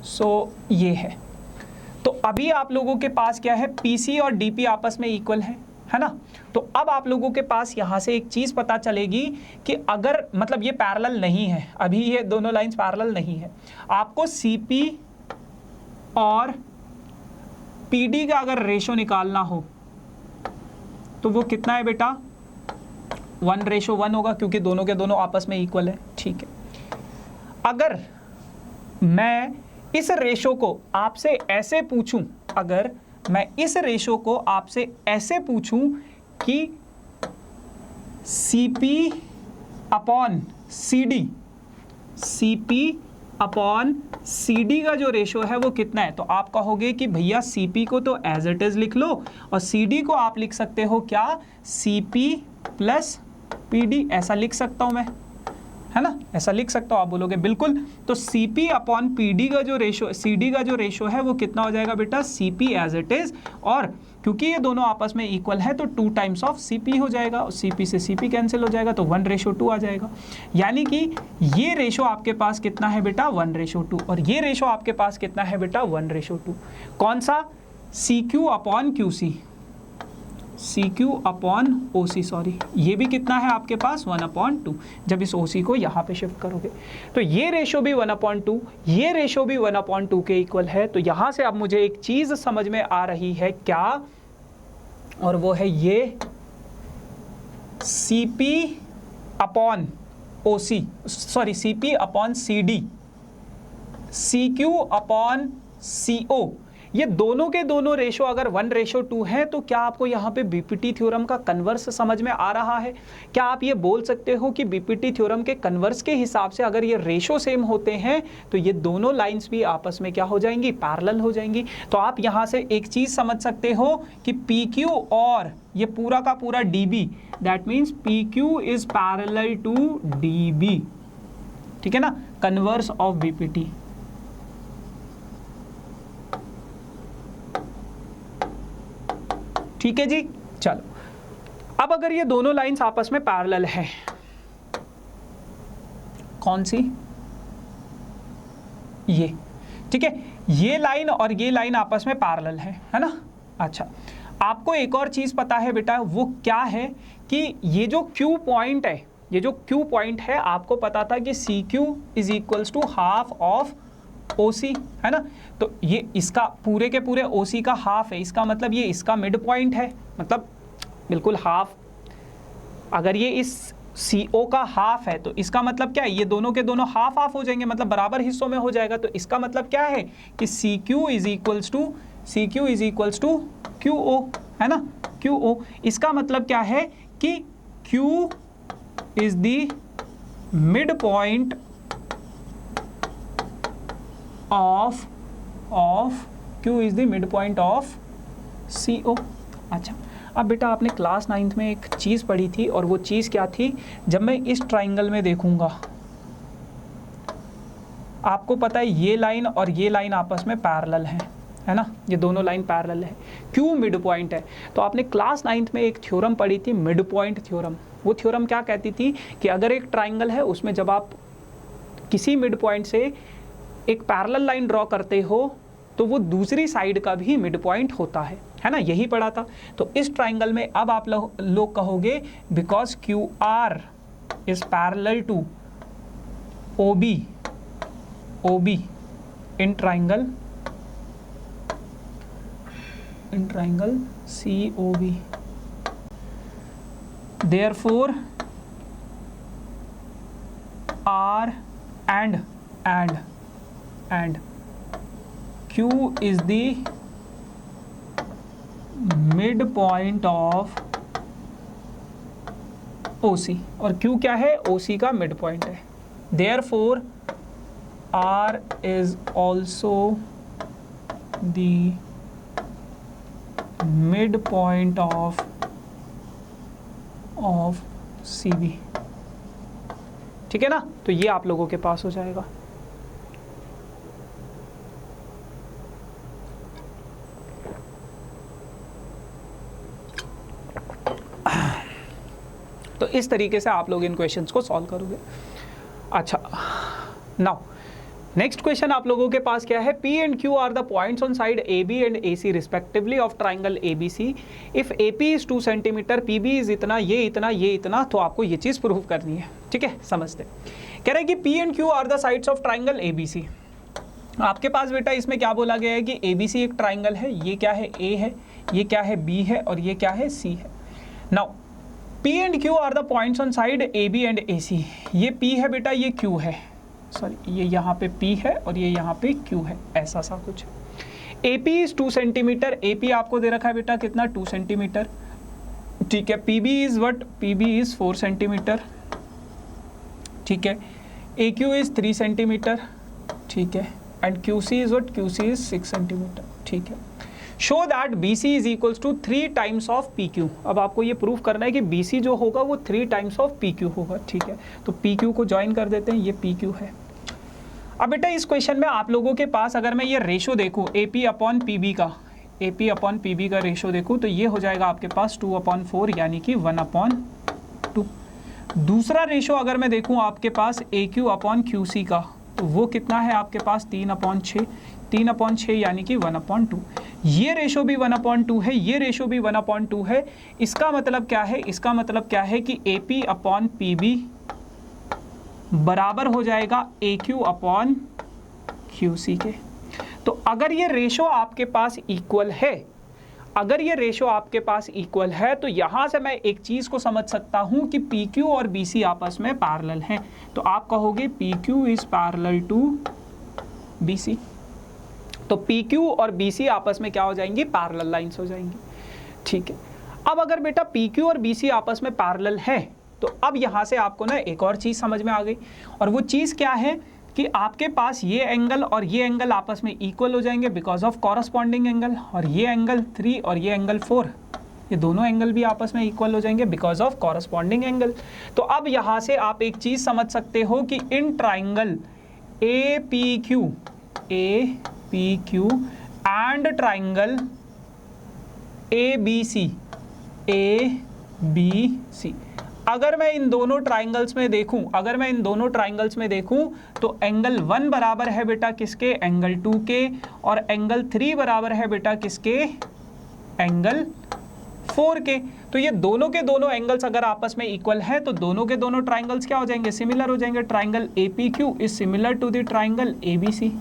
सो ये है। अभी आप लोगों के पास क्या है, पीसी और डीपी आपस में इक्वल है ना। तो अब आप लोगों के पास यहां से एक चीज पता चलेगी कि अगर मतलब ये पैरेलल नहीं है, अभी ये दोनों लाइंस पैरेलल नहीं है, आपको सीपी और पीडी का अगर रेशो निकालना हो तो वो कितना है बेटा, 1:1 होगा, क्योंकि दोनों के दोनों आपस में इक्वल है। ठीक है, अगर मैं इस रेशो को आपसे ऐसे पूछूं, अगर मैं इस रेशो को आपसे ऐसे पूछूं कि CP upon CD, CP upon CD का जो रेशो है वो कितना है, तो आप कहोगे कि भैया CP को तो एज इट इज लिख लो और CD को आप लिख सकते हो क्या, CP प्लस PD, ऐसा लिख सकता हूं मैं, है ना, ऐसा लिख सकता हूं। आप बोलोगे बिल्कुल, तो CP अपॉन PD का जो रेशो, CD का जो रेशो है वो कितना हो जाएगा बेटा, CP एज इट इज, और क्योंकि ये दोनों आपस में इक्वल है तो 2 टाइम्स ऑफ CP हो जाएगा, और CP से CP कैंसिल हो जाएगा तो 1:2 आ जाएगा। यानी कि ये रेशो आपके पास कितना है बेटा, 1:2, और ये रेशो आपके पास कितना है बेटा, 1:2। कौन सा, CQ upon QC, CQ upon OC, sorry, ये भी कितना है आपके पास, 1/2, जब इस OC को यहाँ पे शिफ्ट करोगे तो ये रेशो भी 1/2, ये रेशो भी 1/2 के इक्वल है। तो यहाँ से अब मुझे एक चीज़ समझ में आ रही है क्या, और वो है ये CP upon OC, sorry CP upon CD, CQ upon CO, ये दोनों के दोनों रेशो अगर 1:2 है तो क्या आपको यहाँ पे बीपीटी थ्योरम का कन्वर्स समझ में आ रहा है? क्या आप ये बोल सकते हो कि बीपीटी थ्योरम के कन्वर्स के हिसाब से अगर ये रेशो सेम होते हैं तो ये दोनों लाइंस भी आपस में क्या हो जाएंगी, पैरेलल हो जाएंगी। तो आप यहाँ से एक चीज समझ सकते हो कि PQ और ये पूरा का पूरा DB, that means PQ is parallel to DB, ठीक है ना, कन्वर्स ऑफ बीपीटी। ठीक है जी, चलो अब अगर ये दोनों लाइंस आपस में पैरेलल है, कौन सी, ये, ठीक है, ये लाइन और ये लाइन आपस में पैरेलल है ना। अच्छा, आपको एक और चीज पता है बेटा, वो क्या है कि ये जो Q पॉइंट है, ये जो Q पॉइंट है, आपको पता था कि CQ is equals to half of OC, है ना। तो ये इसका पूरे के पूरे OC का हाफ है, इसका मतलब ये इसका मिड पॉइंट है, मतलब बिल्कुल हाफ। अगर ये इस CO का हाफ है तो इसका मतलब क्या है, ये दोनों के दोनों हाफ हाफ हो जाएंगे, मतलब बराबर हिस्सों में हो जाएगा। तो इसका मतलब क्या है कि CQ is equals to QO, है ना, QO। इसका मतलब क्या है कि Q is the mid point of Q is the mid point of CO। अच्छा, अब बेटा आपने क्लास 9th में एक चीज़ पढ़ी थी, और वो चीज़ क्या थी, जब मैं इस ट्राइंगल में देखूंगा, आपको पता है ये लाइन और ये लाइन आपस में पैरेलल है ना, ये दोनों लाइन पैरेलल है, Q मिड पॉइंट है। तो आपने क्लास 9th में एक थ्योरम पढ़ी थी, मिड पॉइंट थ्योरम। वो थ्योरम क्या कहती थी कि अगर एक ट्राइंगल है, उसमें जब आप किसी मिड पॉइंट से एक पैरेलल लाइन ड्रॉ करते हो तो वो दूसरी साइड का भी मिड पॉइंट होता है ना, यही पढ़ा था। तो इस ट्राइंगल में अब आप लोग कहोगे because QR is parallel to OB in triangle COB, therefore R and Q is the midpoint of OC, और Q क्या है, OC का मिड पॉइंट है। therefore R is also the midpoint of CB, ठीक है ना। तो ये आप लोगों के पास हो जाएगा। तो इस तरीके से आप लोग इन क्वेश्चंस को सॉल्व करोगे। अच्छा, नाउ नेक्स्ट क्वेश्चन आप लोगों के पास क्या है, P and Q are the points on side AB and AC respectively of triangle ABC। If AP is 2 centimetre, PB is इतना, ये इतना, ये इतना, तो आपको ये चीज प्रूव करनी है। ठीक है, समझते। कह रहे हैं कि P and Q are the sides of triangle ABC। आपके पास बेटा इसमें क्या बोला गया है कि ABC एक ट्राइंगल है, ये क्या है, A है, ये क्या है, B है, और ये क्या है, C है। Now P and Q are the points on side AB and AC। ये P है बेटा, ये Q है, सॉरी ये यहाँ पे P है और ये यहाँ पे Q है, ऐसा सा कुछ है। AP इज 2 सेंटीमीटर, AP आपको दे रखा है बेटा कितना, 2 सेंटीमीटर। ठीक है, PB is what, PB is 4 centimetre. ठीक है, AQ इज 3 सेंटीमीटर। ठीक है, and QC is what, QC is 6 centimetre. ठीक है, show that BC is equals to 3 times of PQ। अब आपको ये प्रूफ करना है कि BC जो होगा वो 3 टाइम्स ऑफ PQ होगा। ठीक है, तो PQ को ज्वाइन कर देते हैं, ये PQ है। अब बेटा इस क्वेश्चन में आप लोगों के पास अगर मैं ये रेशो देखूं AP अपॉन PB का, AP अपॉन PB का रेशो देखूं तो ये हो जाएगा आपके पास 2/4 यानी कि 1/2। दूसरा रेशो अगर मैं देखूं आपके पास AQ अपॉन QC का, तो वो कितना है आपके पास 3/6, 3/6 यानी कि 1/2। ये रेशो भी 1/2 है, ये रेशो भी 1/2 है। इसका मतलब क्या है, इसका मतलब क्या है कि AP अपॉन PB बराबर हो जाएगा AQ अपॉन QC के। तो अगर ये रेशो आपके पास इक्वल है, अगर ये रेशो आपके पास इक्वल है, तो यहां से मैं एक चीज को समझ सकता हूं कि PQ और BC आपस में पैरेलल हैं। तो आप कहोगे PQ is parallel to BC। तो PQ और BC आपस में क्या हो जाएंगी, पैरेलल लाइंस हो जाएंगी। ठीक है, अब अगर बेटा PQ और BC आपस में पैरेलल है, तो अब यहाँ से आपको ना एक और चीज़ समझ में आ गई, और वो चीज़ क्या है कि आपके पास ये एंगल और ये एंगल आपस में इक्वल हो जाएंगे बिकॉज ऑफ कॉरस्पॉन्डिंग एंगल, और ये एंगल 3 और ये एंगल 4, ये दोनों एंगल भी आपस में इक्वल हो जाएंगे बिकॉज ऑफ कॉरस्पॉन्डिंग एंगल। तो अब यहाँ से आप एक चीज़ समझ सकते हो कि in triangle APQ and triangle ABC अगर मैं इन दोनों ट्राइंगल्स में देखूं, अगर मैं इन दोनों ट्राइंगल्स में देखूं, तो एंगल 1 बराबर है बेटा किसके, एंगल 2 के, और एंगल 3 बराबर है बेटा किसके, एंगल 4 के। तो ये दोनों के दोनों एंगल्स अगर आपस में इक्वल है, तो दोनों के दोनों ट्राइंगल्स क्या हो जाएंगे, सिमिलर हो जाएंगे। Triangle APQ is similar to the triangle ABC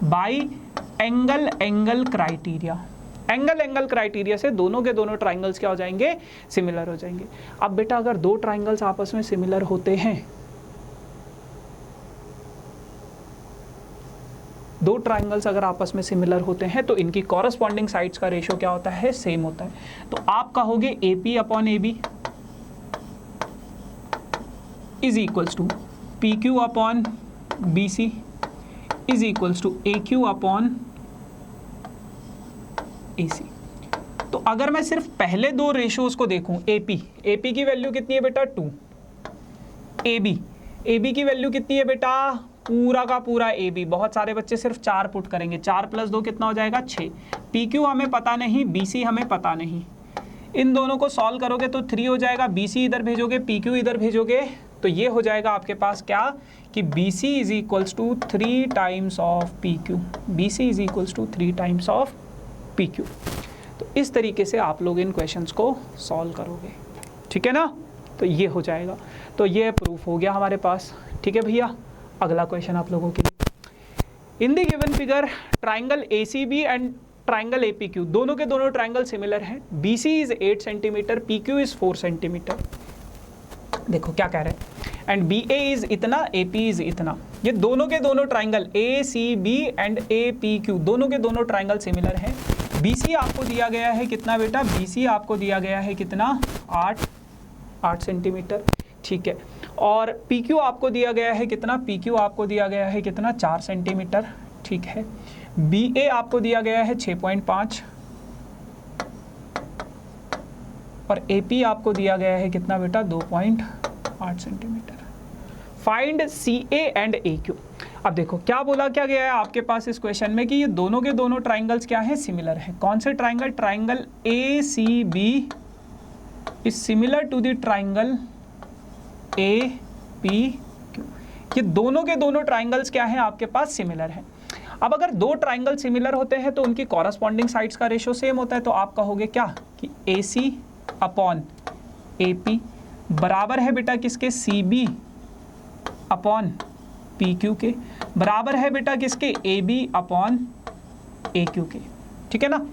by angle criteria. Angle criteria से दोनों के दोनों ट्राइंगल्स क्या हो जाएंगे, सिमिलर हो जाएंगे। अब बेटा अगर दो ट्राइंगल्स आपस में सिमिलर होते हैं, दो ट्राइंगल्स अगर आपस में सिमिलर होते हैं, तो इनकी कॉरस्पॉन्डिंग साइड्स का रेशियो क्या होता है, सेम होता है। तो आप कहोगे AP upon AB is equals to PQ upon BC is equals to AQ upon AC। तो अगर मैं सिर्फ पहले दो रेशियोज को देखूं, AP की वैल्यू कितनी है बेटा 2, AB की वैल्यू कितनी है बेटा, पूरा का पूरा AB, बहुत सारे बच्चे सिर्फ 4 पुट करेंगे, 4 + 2 कितना हो जाएगा 6। PQ हमें पता नहीं, BC हमें पता नहीं, इन दोनों को सॉल्व करोगे तो 3 हो जाएगा। BC इधर भेजोगे, PQ इधर भेजोगे, तो ये हो जाएगा आपके पास क्या कि BC is equals to 3 times of PQ, BC is equals to 3 times of PQ। तो इस तरीके से आप लोग इन क्वेश्चंस को सॉल्व करोगे, ठीक है ना। तो ये हो जाएगा, तो ये प्रूफ हो गया हमारे पास। ठीक है भैया, अगला क्वेश्चन आप लोगों के लिए। इन the given figure triangle ACB and triangle APQ, दोनों के दोनों ट्राइंगल सिमिलर हैं। BC is 8 centimetre, PQ is 4 centimetre. देखो क्या कह रहे हैं, एंड BA इज इतना, AP इज इतना। ये दोनों के दोनों ट्राइंगल ACB एंड APQ, दोनों के दोनों ट्राइंगल सिमिलर हैं। BC आपको दिया गया है कितना बेटा, BC आपको दिया गया है कितना, 8 सेंटीमीटर। ठीक है, और PQ आपको दिया गया है कितना, PQ आपको दिया गया है कितना, 4 सेंटीमीटर। ठीक है, BA आपको दिया गया है 6.5 और AP आपको दिया गया है कितना बेटा, 2.8 centimetre. Find CA and AQ। अब देखो क्या बोला, क्या गया है आपके पास इस क्वेश्चन में कि ये दोनों के दोनों ट्राइंगल्स क्या हैं, सिमिलर हैं। कौन से triangle, triangle ACB is similar to the triangle APQ। कि दोनों के दोनों ट्राइंगल्स क्या हैं आपके पास, सिमिलर हैं। अब अगर दो ट्राइंगल सिमिलर होते हैं तो उनकी कॉरस्पॉन्डिंग साइड्स का रेशो सेम होता है, तो आप कहोगे क्या कि AC अपॉन AP बराबर है बेटा किसके, CB अपॉन PQ के, बराबर है बेटा किसके, AB अपॉन AQ के, ठीक है ना।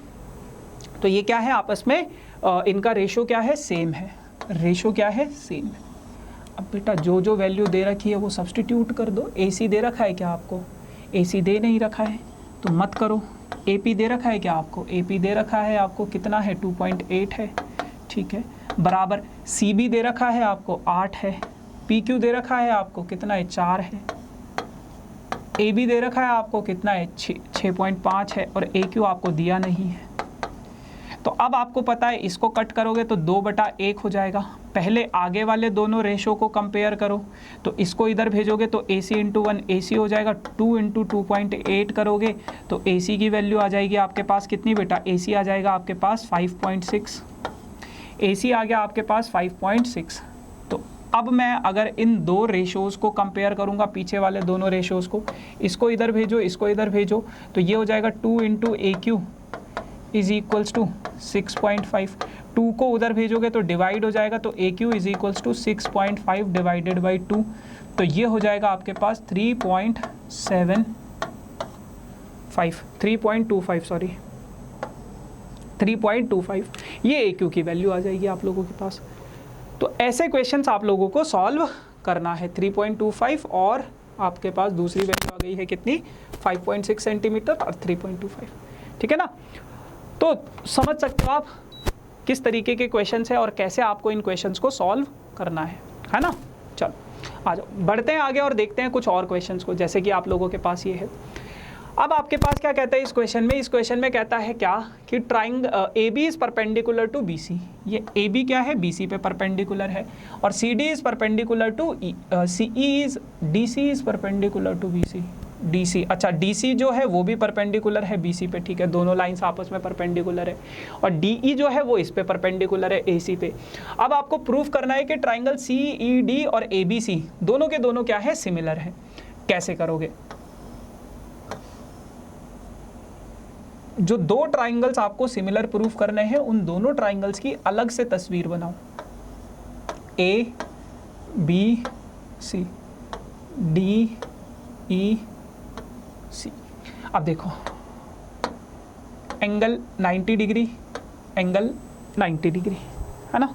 तो ये क्या है आपस में इनका रेशो क्या है, सेम है, रेशो क्या है, सेम है। अब बेटा जो जो वैल्यू दे रखी है वो सब्सटीट्यूट कर दो। AC दे रखा है क्या आपको, AC दे नहीं रखा है तो मत करो। AP दे रखा है क्या आपको, AP दे रखा है आपको कितना है, 2.8 है, ठीक है, बराबर CB दे रखा है आपको 8 है, PQ दे रखा है आपको कितना है, 4 है, AB दे रखा है आपको कितना है, 6.5 है, और AQ आपको दिया नहीं है। तो अब आपको पता है इसको कट करोगे तो 2/1 हो जाएगा। पहले आगे वाले दोनों रेशो को कंपेयर करो, तो इसको इधर भेजोगे तो AC × 1 AC हो जाएगा, 2 × 2.8 करोगे तो AC की वैल्यू आ जाएगी आपके पास कितनी बेटा, AC आ जाएगा आपके पास 5.6, AC आ गया आपके पास 5.6। तो अब मैं अगर इन दो रेशोज़ को कंपेयर करूंगा, पीछे वाले दोनों रेशोज़ को, इसको इधर भेजो इसको इधर भेजो, तो ये हो जाएगा 2 × AQ इज इक्वल्स टू 6.5, 2 को उधर भेजोगे तो डिवाइड हो जाएगा, तो AQ is equals to 6.5 divided by 2, तो ये हो जाएगा आपके पास 3.25 ये AQ की वैल्यू आ जाएगी आप लोगों के पास। तो ऐसे क्वेश्चंस आप लोगों को सॉल्व करना है। 3.25 और आपके पास दूसरी वैल्यू आ गई है कितनी, 5.6 सेंटीमीटर और 3.25, ठीक है ना। तो समझ सकते हो आप किस तरीके के क्वेश्चंस है और कैसे आपको इन क्वेश्चंस को सॉल्व करना है ना। चलो आ जाओ, बढ़ते हैं आगे और देखते हैं कुछ और क्वेश्चंस को, जैसे कि आप लोगों के पास ये है। अब आपके पास क्या कहता है इस क्वेश्चन में कहता है क्या कि triangle AB is perpendicular to BC। ये AB क्या है, BC पे परपेंडिकुलर है, और CD is perpendicular to DC is perpendicular to BC। DC, अच्छा DC जो है वो भी परपेंडिकुलर है BC पे, ठीक है, दोनों लाइंस आपस में परपेंडिकुलर है, और DE जो है वो इस पे परपेंडिकुलर है AC पे। अब आपको प्रूफ करना है कि ट्राइंगल CED और ABC दोनों के दोनों क्या है, सिमिलर है। कैसे करोगे, जो दो ट्राइंगल्स आपको सिमिलर प्रूफ करने हैं उन दोनों ट्राइंगल्स की अलग से तस्वीर बनाओ, ABC DEC। अब देखो एंगल 90 डिग्री, एंगल 90 डिग्री है ना,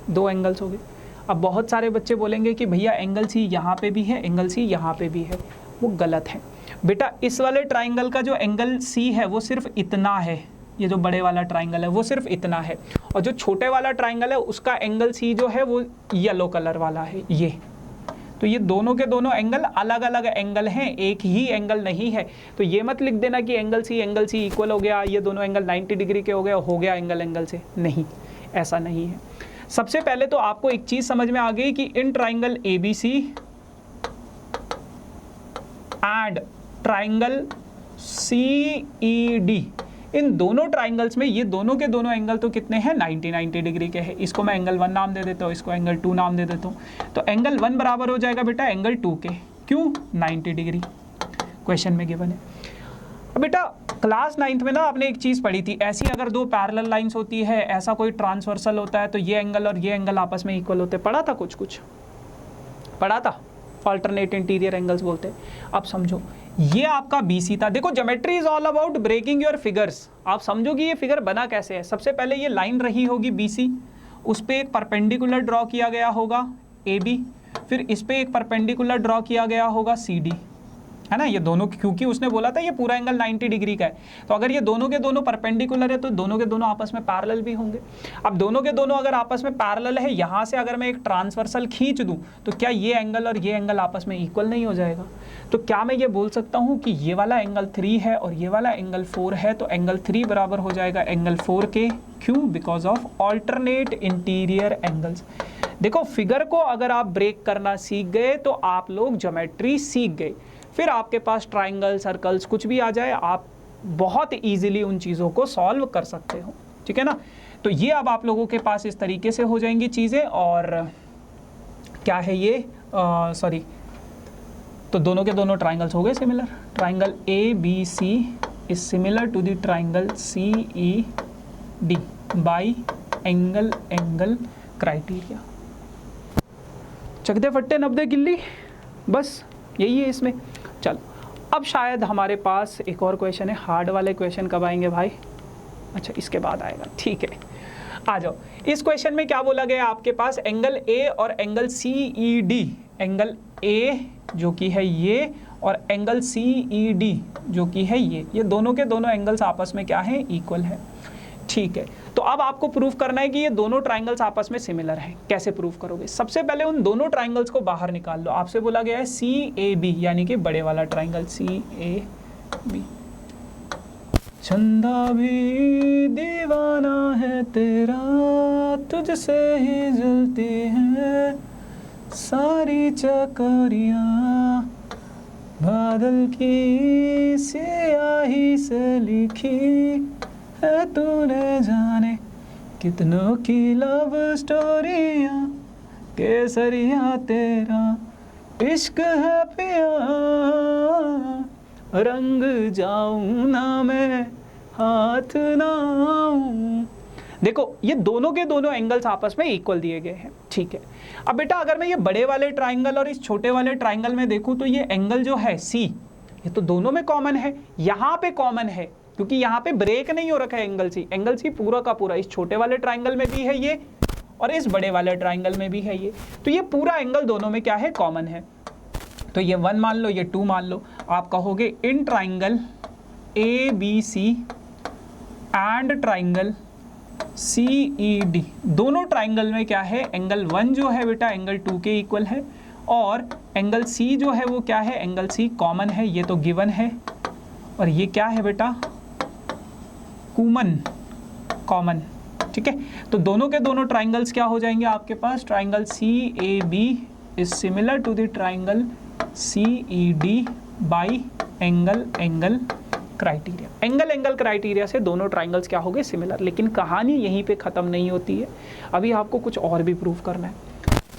दो एंगल्स हो गए। अब बहुत सारे बच्चे बोलेंगे कि भैया एंगल C यहाँ पे भी है, एंगल C यहाँ पे भी है, वो गलत है बेटा। इस वाले ट्राइंगल का जो एंगल C है वो सिर्फ इतना है, ये जो बड़े वाला ट्राइंगल है वो सिर्फ इतना है, और जो छोटे वाला ट्राइंगल है उसका एंगल C जो है वो येलो कलर वाला है ये। तो ये दोनों के दोनों एंगल अलग अलग एंगल हैं, एक ही एंगल नहीं है। तो ये मत लिख देना कि एंगल C इक्वल हो गया, ये दोनों एंगल 90 डिग्री के हो गया एंगल से, नहीं, ऐसा नहीं है। सबसे पहले तो आपको एक चीज समझ में आ गई कि in triangle ABC and triangle CED, इन दोनों ट्राइंगल्स में ये दोनों के दोनों एंगल तो कितने हैं, 90 डिग्री के हैं। इसको मैं एंगल 1 नाम दे देता हूँ, इसको एंगल 2 नाम दे देता हूँ। तो एंगल 1 बराबर हो जाएगा बेटा एंगल 2 के, क्यों, 90 डिग्री क्वेश्चन में गिवन है। अब बेटा क्लास 9th में ना आपने एक चीज़ पढ़ी थी, ऐसी अगर दो पैरेलल लाइंस होती है, ऐसा कोई ट्रांसवर्सल होता है, तो ये एंगल और ये एंगल आपस में इक्वल होते, पढ़ा था, कुछ पढ़ा था, अल्टरनेट इंटीरियर एंगल्स बोलते हैं। अब समझो ये आपका BC था। देखो geometry is all about breaking your figures. आप समझो कि ये फिगर बना कैसे है। सबसे पहले ये लाइन रही होगी BC, उस पर एक परपेंडिकुलर ड्रॉ किया गया होगा AB, फिर इस पर एक परपेंडिकुलर ड्रॉ किया गया होगा CD, है ना। ये दोनों, क्योंकि उसने बोला था ये पूरा एंगल 90 डिग्री का है, तो अगर ये दोनों के दोनों परपेंडिकुलर है तो दोनों के दोनों आपस में पैरेलल भी होंगे। अब दोनों के दोनों अगर आपस में पैरेलल है, यहाँ से अगर मैं एक ट्रांसवर्सल खींच दूँ तो क्या ये एंगल और ये एंगल आपस में इक्वल नहीं हो जाएगा। तो क्या मैं ये बोल सकता हूँ कि ये वाला एंगल 3 है और ये वाला एंगल 4 है, तो एंगल 3 बराबर हो जाएगा एंगल 4 के, क्यों, because of alternate interior angles. देखो फिगर को अगर आप ब्रेक करना सीख गए तो आप लोग ज्योमेट्री सीख गए, फिर आपके पास ट्राइंगल, सर्कल्स कुछ भी आ जाए, आप बहुत इजीली उन चीज़ों को सॉल्व कर सकते हो, ठीक है ना। तो ये अब आप लोगों के पास इस तरीके से हो जाएंगी चीज़ें। और क्या है ये, तो दोनों के दोनों ट्राइंगल्स हो गए सिमिलर। Triangle ABC is similar to the triangle CED by angle criteria. चकदे फट्टे नब्दे गिल्ली, बस यही है इसमें। चलो अब शायद हमारे पास एक और क्वेश्चन है। हार्ड वाले क्वेश्चन कब आएंगे भाई? अच्छा इसके बाद आएगा, ठीक है आ जाओ। इस क्वेश्चन में क्या बोला गया आपके पास, एंगल A और एंगल CED, एंगल A जो कि है ये और एंगल CED जो कि है ये दोनों के दोनों एंगल्स आपस में क्या है, इक्वल है। ठीक है, तो अब आपको प्रूफ करना है कि ये दोनों ट्राइंगल्स आपस में सिमिलर हैं। कैसे प्रूफ करोगे? सबसे पहले उन दोनों ट्राइंगल्स को बाहर निकाल लो। आपसे बोला गया है CAB यानी कि बड़े वाला ट्राइंगल CAB। चंदा भी दीवाना है तेरा, तुझसे ही जलती है सारी चकोरियां, बादल की स्याही से लिखी है तूने जाने कितनों की लव स्टोरियां, केसरिया तेरा इश्क है पिया, रंग जाऊं ना मैं हाथ ना आऊं। देखो ये दोनों के दोनों एंगल्स आपस में इक्वल दिए गए हैं। ठीक है, अब बेटा अगर मैं ये बड़े वाले ट्राइंगल और इस छोटे वाले ट्राइंगल में देखूं तो ये एंगल जो है C, ये तो दोनों में कॉमन है, यहाँ पे कॉमन है क्योंकि यहाँ पे ब्रेक नहीं हो रखा है एंगल C। एंगल C पूरा का पूरा इस छोटे वाले ट्राइंगल में भी है ये और इस बड़े वाले ट्राइंगल में भी है ये, तो ये पूरा एंगल दोनों में क्या है, कॉमन है। तो ये 1 मान लो, ये 2 मान लो। आप कहोगे in triangle ABC and triangle CED, दोनों ट्राइंगल में क्या है, एंगल 1 जो है बेटा एंगल 2 के इक्वल है और एंगल C जो है वो क्या है, एंगल C कॉमन है, ये तो गिवन है। और ये क्या है बेटा, कॉमन। ठीक है, तो दोनों के दोनों ट्राइंगल्स क्या हो जाएंगे आपके पास, triangle CAB is similar to the triangle CED by angle criteria. Angle criteria से दोनों ट्राइंगल्स क्या हो गए, सिमिलर। लेकिन कहानी यहीं पे ख़त्म नहीं होती है, अभी आपको कुछ और भी प्रूफ करना है,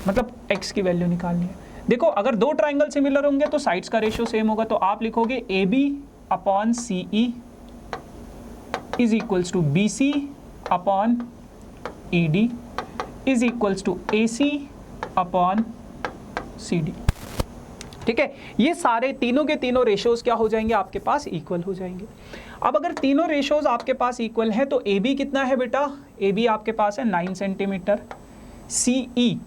मतलब x की वैल्यू निकालनी है। देखो अगर दो ट्राइंगल सिमिलर होंगे तो साइड्स का रेशियो सेम होगा, तो आप लिखोगे AB upon CE is equals to BC upon ED is equals to AC upon CD। ठीक है, ये सारे तीनों के तीनों रेशियोज क्या हो जाएंगे आपके पास, इक्वल हो जाएंगे। अब अगर तीनों रेशियोज आपके पास इक्वल है तो AB कितना है बेटा, AB आपके पास है 9 सेंटीमीटर। CE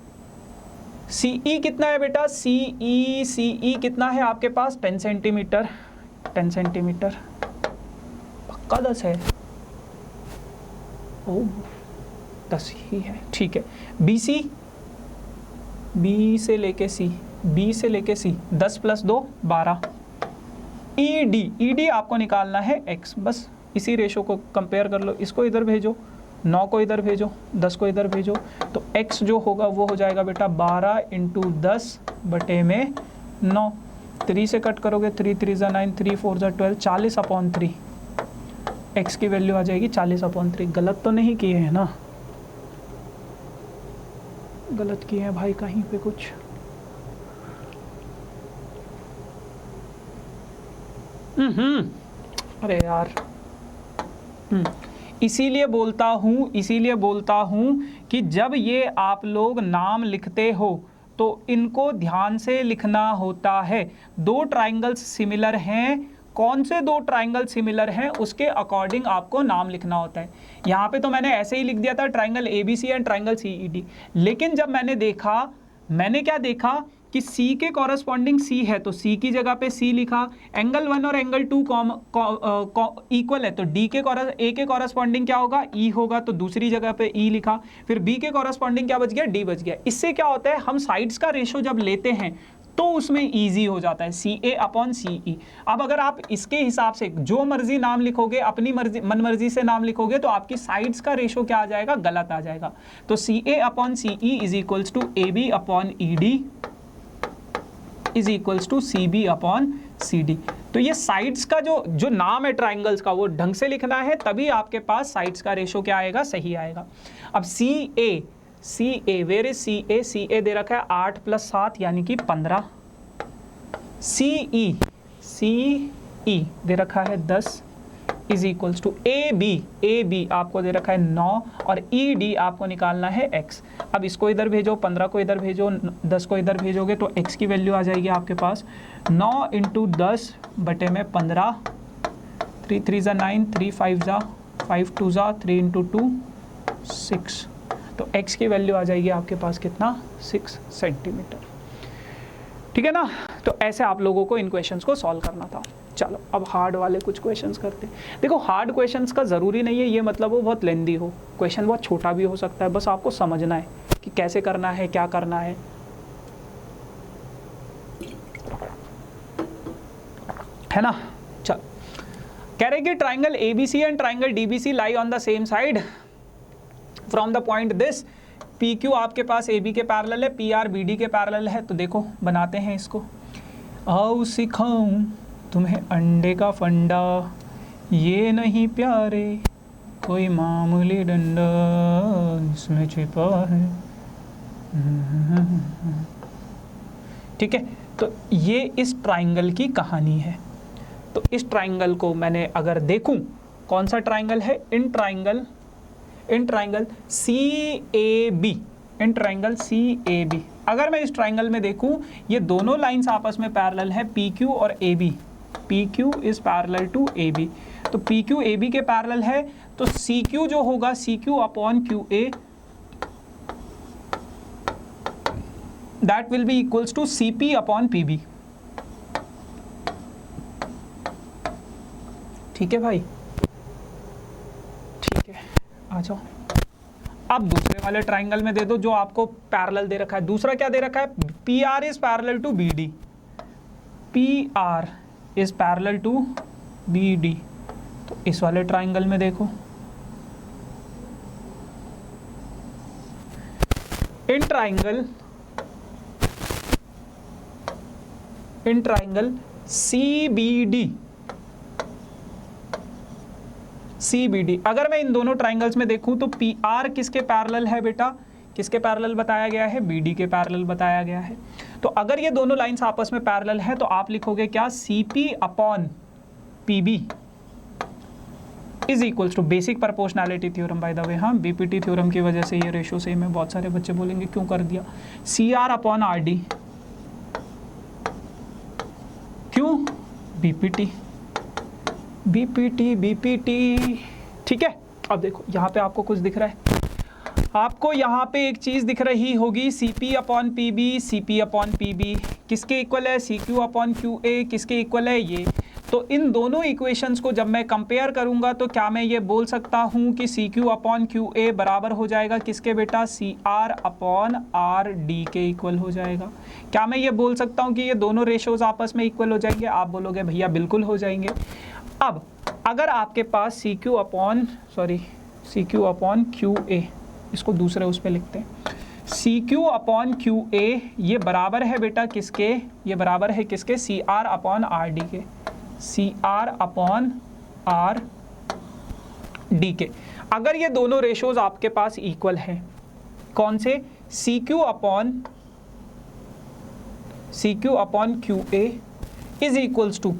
कितना है बेटा, CE कितना है आपके पास 10 सेंटीमीटर। 10 सेंटीमीटर पक्का 10 है, ओ 10 ही है। ठीक है, BC, B से लेके C 10 प्लस 2 12। ED आपको निकालना है x, बस इसी रेशो को कंपेयर कर लो, इसको इधर भेजो, 9 को इधर भेजो, 10 को इधर भेजो, तो x जो होगा वो हो जाएगा बेटा 12 इंटू 10 बटे में 9। 3 से कट करोगे 3 3 ज़ा 9, 3 4 ज़ा 12, 40 अपॉन 3 x की वैल्यू आ जाएगी 40 अपॉन 3। गलत तो नहीं किए हैं ना, गलत किए हैं भाई कहीं पे कुछ। अरे यार, इसीलिए बोलता हूँ कि जब ये आप लोग नाम लिखते हो तो इनको ध्यान से लिखना होता है। दो ट्राइंगल्स सिमिलर हैं, कौन से दो ट्राइंगल सिमिलर हैं उसके अकॉर्डिंग आपको नाम लिखना होता है। यहाँ पे तो मैंने ऐसे ही लिख दिया था triangle ABC and triangle CED, लेकिन जब मैंने क्या देखा कि C के कॉरस्पॉन्डिंग C है तो C की जगह पे C लिखा, एंगल 1 और एंगल 2 इक्वल है तो A के कॉरस्पॉन्डिंग क्या होगा, E होगा, तो दूसरी जगह पे E लिखा, फिर B के कॉरस्पॉन्डिंग क्या बच गया, D बच गया। इससे क्या होता है, हम साइड्स का रेशो जब लेते हैं तो उसमें ईजी हो जाता है, CA अपॉन CE। अब अगर आप इसके हिसाब से जो मर्जी नाम लिखोगे, अपनी मर्जी मनमर्जी से नाम लिखोगे तो आपकी साइड्स का रेशो क्या आ जाएगा, गलत आ जाएगा। तो CA upon CE is equals to AB upon ED is equals to CB upon CD। तो ये साइड्स का जो नाम है ट्राइंगल्स का वो ढंग से लिखना है, तभी आपके पास साइड्स का रेशो क्या आएगा, सही आएगा। अब CA वेयर इज CA दे रखा है 8 + 7 यानी कि 15, CE दे रखा है 10 इज इक्वल्स टू AB आपको दे रखा है 9 और ED आपको निकालना है x। अब इसको इधर भेजो, 15 को इधर भेजो, 10 को इधर भेजोगे तो x की वैल्यू आ जाएगी आपके पास 9 × 10 बटे में 15, 3 3 ज़ा 9, 3 5 ज़ा 5 2 ज़ा 3 × 2 6। तो x की वैल्यू आ जाएगी आपके पास कितना 6 सेंटीमीटर। ठीक है ना। तो ऐसे आप लोगों को इन क्वेश्चंस को सॉल्व करना था। चलो अब हार्ड वाले कुछ क्वेश्चंस करते हैं। देखो हार्ड क्वेश्चंस का ज़रूरी नहीं है ये मतलब वो बहुत लेंदी हो, क्वेश्चन बहुत छोटा भी हो सकता है, बस आपको समझना है कि कैसे करना है, क्या करना है। है ना। चल कह रहे कि triangle ABC and triangle DBC lie on the same side from the point this. PQ आपके पास AB के पैरेलल है, PR BD के पैरेलल है। तो देखो बनाते हैं इसको। आओ सिखाऊं तुम्हें अंडे का फंडा, ये नहीं प्यारे कोई मामूली डंडा इसमें छिपा है। ठीक है, तो ये इस ट्राइंगल की कहानी है। तो इस ट्राइंगल को मैंने अगर देखूं, कौन सा ट्राइंगल है, इन ट्राइंगल CAB। अगर मैं इस ट्राइंगल में देखूं, ये दोनों लाइंस आपस में पैरेलल है, PQ और AB। PQ is parallel to AB। तो PQ AB के पैरेलल है, तो CQ जो होगा CQ upon QA that will be equals to CP upon PB। ठीक है भाई, ठीक है, आ जाओ। अब दूसरे वाले ट्राइंगल में दे दो जो आपको पैरेलल दे रखा है। दूसरा क्या दे रखा है, PR is parallel to BD। PR is parallel to BD। तो इस वाले ट्राइंगल में देखो, इन ट्राइंगल CBD। अगर मैं इन दोनों ट्राइंगल्स में देखूं तो PR किसके पैरेलल है बेटा, किसके पैरेलल बताया गया है, BD के पैरेलल बताया गया है। तो अगर ये दोनों लाइंस आपस में पैरेलल है तो आप लिखोगे क्या, CP upon PB is equals to basic proportionality theorem by the way. हाँ, BPT थ्योरम की वजह से ये रेशो सेम है। बहुत सारे बच्चे बोलेंगे क्यों कर दिया, CR अपॉन RD। क्यों, BPT। ठीक है। अब देखो यहाँ पे आपको कुछ दिख रहा है, आपको यहाँ पे एक चीज़ दिख रही होगी, CP अपॉन PB किसके इक्वल है, CQ अपॉन QA किसके इक्वल है, ये। तो इन दोनों इक्वेशंस को जब मैं कंपेयर करूँगा तो क्या मैं ये बोल सकता हूँ कि CQ अपॉन QA बराबर हो जाएगा किसके बेटा, CR अपॉन RD के इक्वल हो जाएगा। क्या मैं ये बोल सकता हूँ कि ये दोनों रेशोज आपस में इक्वल हो जाएंगे? आप बोलोगे भैया बिल्कुल हो जाएंगे। अब अगर आपके पास CQ अपॉन QA, इसको दूसरे उस पर लिखते हैं, CQ अपॉन QA ये बराबर है बेटा किसके, ये बराबर है किसके, CR अपॉन RD के, CR अपॉन RD के। अगर ये दोनों रेशोज आपके पास इक्वल हैं, कौन से, CQ upon QA is equals to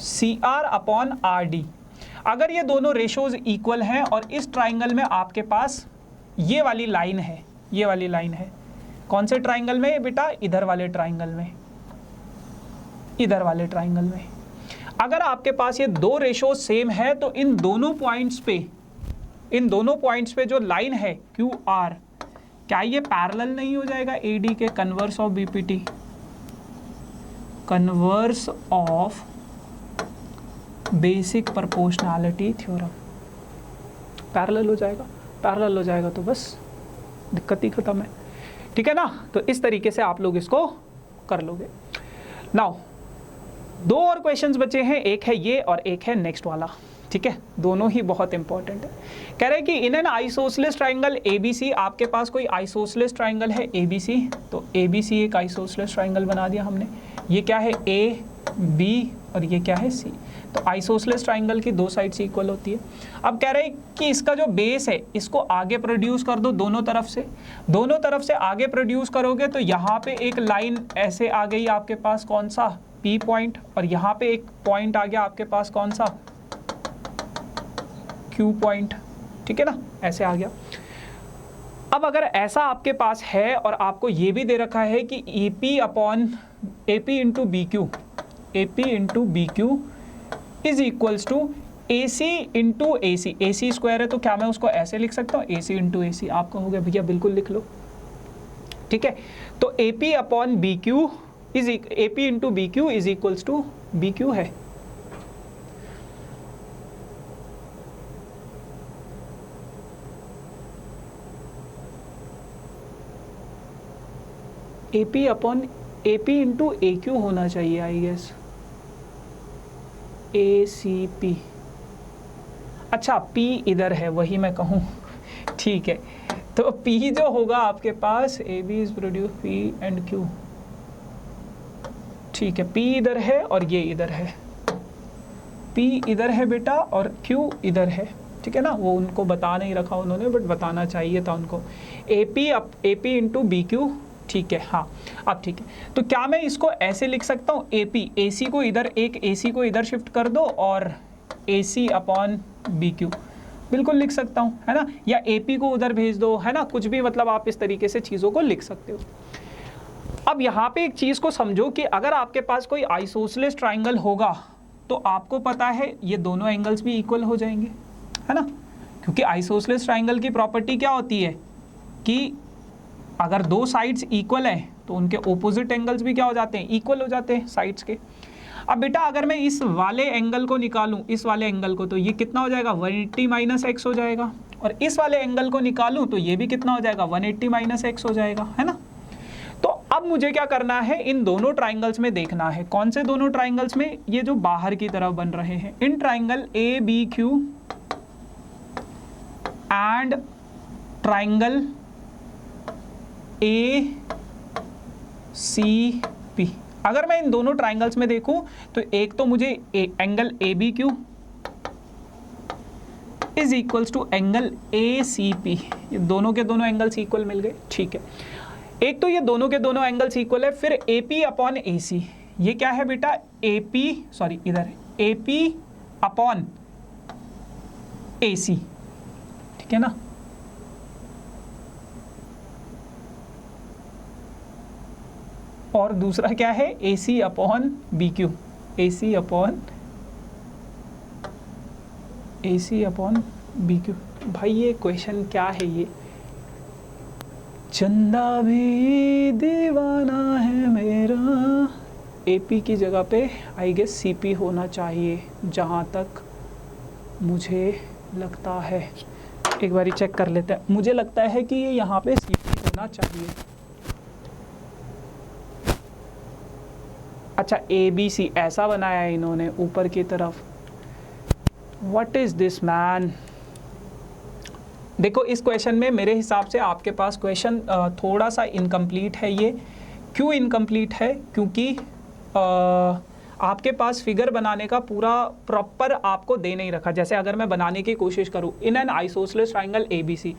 CR upon RD। अगर ये दोनों रेशोज इक्वल हैं और इस ट्राइंगल में आपके पास ये वाली लाइन है, ये वाली लाइन है, कौन से ट्राइंगल में बेटा, इधर वाले ट्राइंगल में, इधर वाले ट्राइंगल में। अगर आपके पास ये दो रेशोज सेम है तो इन दोनों पॉइंट्स पे जो लाइन है QR, क्या ये पैरेलल नहीं हो जाएगा AD के, converse of BPT, converse of basic proportionality theorem, parallel हो जाएगा। पैरेलल हो जाएगा तो बस दिक्कत ही खत्म है। ठीक है ना। तो इस तरीके से आप लोग इसको कर लोगे। नाउ दो और क्वेश्चंस बचे हैं, एक है ये और एक है नेक्स्ट वाला। ठीक है, दोनों ही बहुत इंपॉर्टेंट है। कह रहे हैं कि in an isosceles triangle ABC, आपके पास कोई आइसोसेलेस ट्राइंगल है ABC, तो ABC एक आइसोसेलेस ट्राइंगल बना दिया हमने। ये क्या है, A B और ये क्या है, C। तो आइसोसेलेस ट्राइंगल की दो साइड्स इक्वल होती है। अब कह रहे हैं कि इसका जो बेस है इसको आगे प्रोड्यूस कर दो दोनों तरफ से आगे प्रोड्यूस करोगे तो यहाँ पे एक लाइन ऐसे आ गई आपके पास, कौन सा, P पॉइंट, और यहाँ पे एक पॉइंट आ गया आपके पास कौन सा, Q पॉइंट, ठीक है ना, ऐसे आ गया। अब अगर ऐसा आपके पास है और आपको ये भी दे रखा है कि AP into B Q is equals to AC into AC square है, तो क्या मैं उसको ऐसे लिख सकता हूँ, AC इंटू AC। आप कहोगे भैया बिल्कुल लिख लो, ठीक है। तो AP upon B Q is AP into B Q is equals to B Q है। AP upon AP into AQ होना चाहिए आई गेस, ACP। अच्छा P इधर है, वही मैं कहूँ, ठीक है। तो P जो होगा आपके पास AB is produce P and Q, ठीक है। P इधर है और ये इधर है, P इधर है बेटा और Q इधर है, ठीक है ना। वो उनको बता नहीं रखा उन्होंने, बट बताना चाहिए था उनको। AP इंटू बी क्यू, ठीक है, हाँ अब ठीक है। तो क्या मैं इसको ऐसे लिख सकता हूँ, AC को इधर, एक AC को इधर शिफ्ट कर दो और AC अपॉन बी क्यू, बिल्कुल लिख सकता हूँ, है ना। या AP को उधर भेज दो, है ना, कुछ भी, मतलब आप इस तरीके से चीज़ों को लिख सकते हो। अब यहाँ पे एक चीज़ को समझो कि अगर आपके पास कोई आइसोसेलेस ट्राइंगल होगा तो आपको पता है ये दोनों एंगल्स भी इक्वल हो जाएंगे, है ना, क्योंकि आइसोसेलेस ट्राइंगल की प्रॉपर्टी क्या होती है कि अगर दो साइड्स इक्वल हैं तो उनके ओपोजिट एंगल्स भी क्या हो जाते हैं, इक्वल हो जाते हैं साइड्स के। अब बेटा अगर मैं इस वाले एंगल को निकालूं, इस वाले एंगल को, तो ये कितना हो जाएगा, 180 माइनस एक्स हो जाएगा, और इस वाले एंगल को निकालूं तो ये भी कितना हो जाएगा, 180 माइनस एक्स हो जाएगा, है ना। तो अब मुझे क्या करना है, इन दोनों ट्राइंगल्स में देखना है, कौन से दोनों ट्राइंगल्स में, ये जो बाहर की तरफ बन रहे हैं, in triangle ABQ and triangle ACP। अगर मैं इन दोनों ट्राइंगल्स में देखूं तो एक तो मुझे angle ABQ is equals to angle ACP, ये दोनों के दोनों एंगल्स इक्वल मिल गए, ठीक है। एक तो ये दोनों के दोनों एंगल्स इक्वल है, फिर AP अपॉन AC, ये क्या है बेटा, AP अपॉन AC, ठीक है ना। और दूसरा क्या है, AC upon BQ, AC upon BQ। भाई ये क्वेश्चन क्या है, ये चंदा भी दीवाना है मेरा, AP की जगह पे आई गेस CP होना चाहिए जहाँ तक मुझे लगता है। एक बारी चेक कर लेते हैं, मुझे लगता है कि ये यहाँ पे CP होना चाहिए। अच्छा ABC ऐसा बनाया है इन्होंने ऊपर की तरफ, व्हाट इज दिस मैन। देखो इस क्वेश्चन में मेरे हिसाब से आपके पास क्वेश्चन थोड़ा सा इनकम्प्लीट है। ये क्यों इनकम्प्लीट है, क्योंकि आपके पास फिगर बनाने का पूरा प्रॉपर आपको दे नहीं रखा। जैसे अगर मैं बनाने की कोशिश करूँ in an isosceles triangle ABC,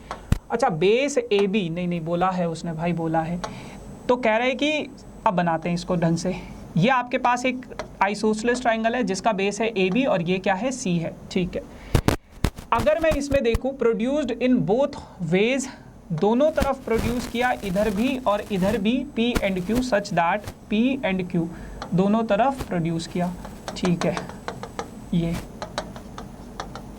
अच्छा बेस AB नहीं बोला है उसने भाई, बोला है, तो कह रहे हैं कि अब बनाते हैं इसको ढंग से। ये आपके पास एक आइसोसेलेस ट्राइंगल है जिसका बेस है AB और ये क्या है, C है, ठीक है। अगर मैं इसमें देखूं, प्रोड्यूस्ड इन बोथ वेज, दोनों तरफ प्रोड्यूस किया, इधर भी और इधर भी, P and Q such that P and Q दोनों तरफ प्रोड्यूस किया, ठीक है, ये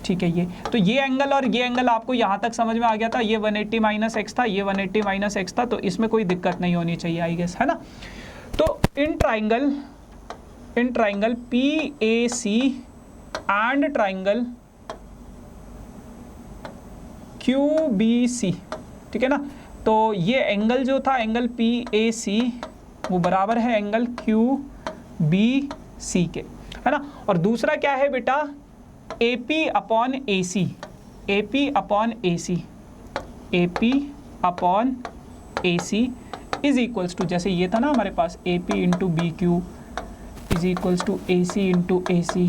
ठीक है। ये तो ये एंगल और ये एंगल आपको यहाँ तक समझ में आ गया था, ये 180 माइनस एक्स था, ये 180 माइनस एक्स था, तो इसमें कोई दिक्कत नहीं होनी चाहिए आई गेस, है ना। तो in triangle PAC and triangle QBC, ठीक है ना। तो ये एंगल जो था एंगल PAC वो बराबर है एंगल QBC के, है ना। और दूसरा क्या है बेटा, AP upon AC, AP upon AC, AP upon AC is equals to, जैसे ये था ना हमारे पास AP into BQ is equals to AC into AC,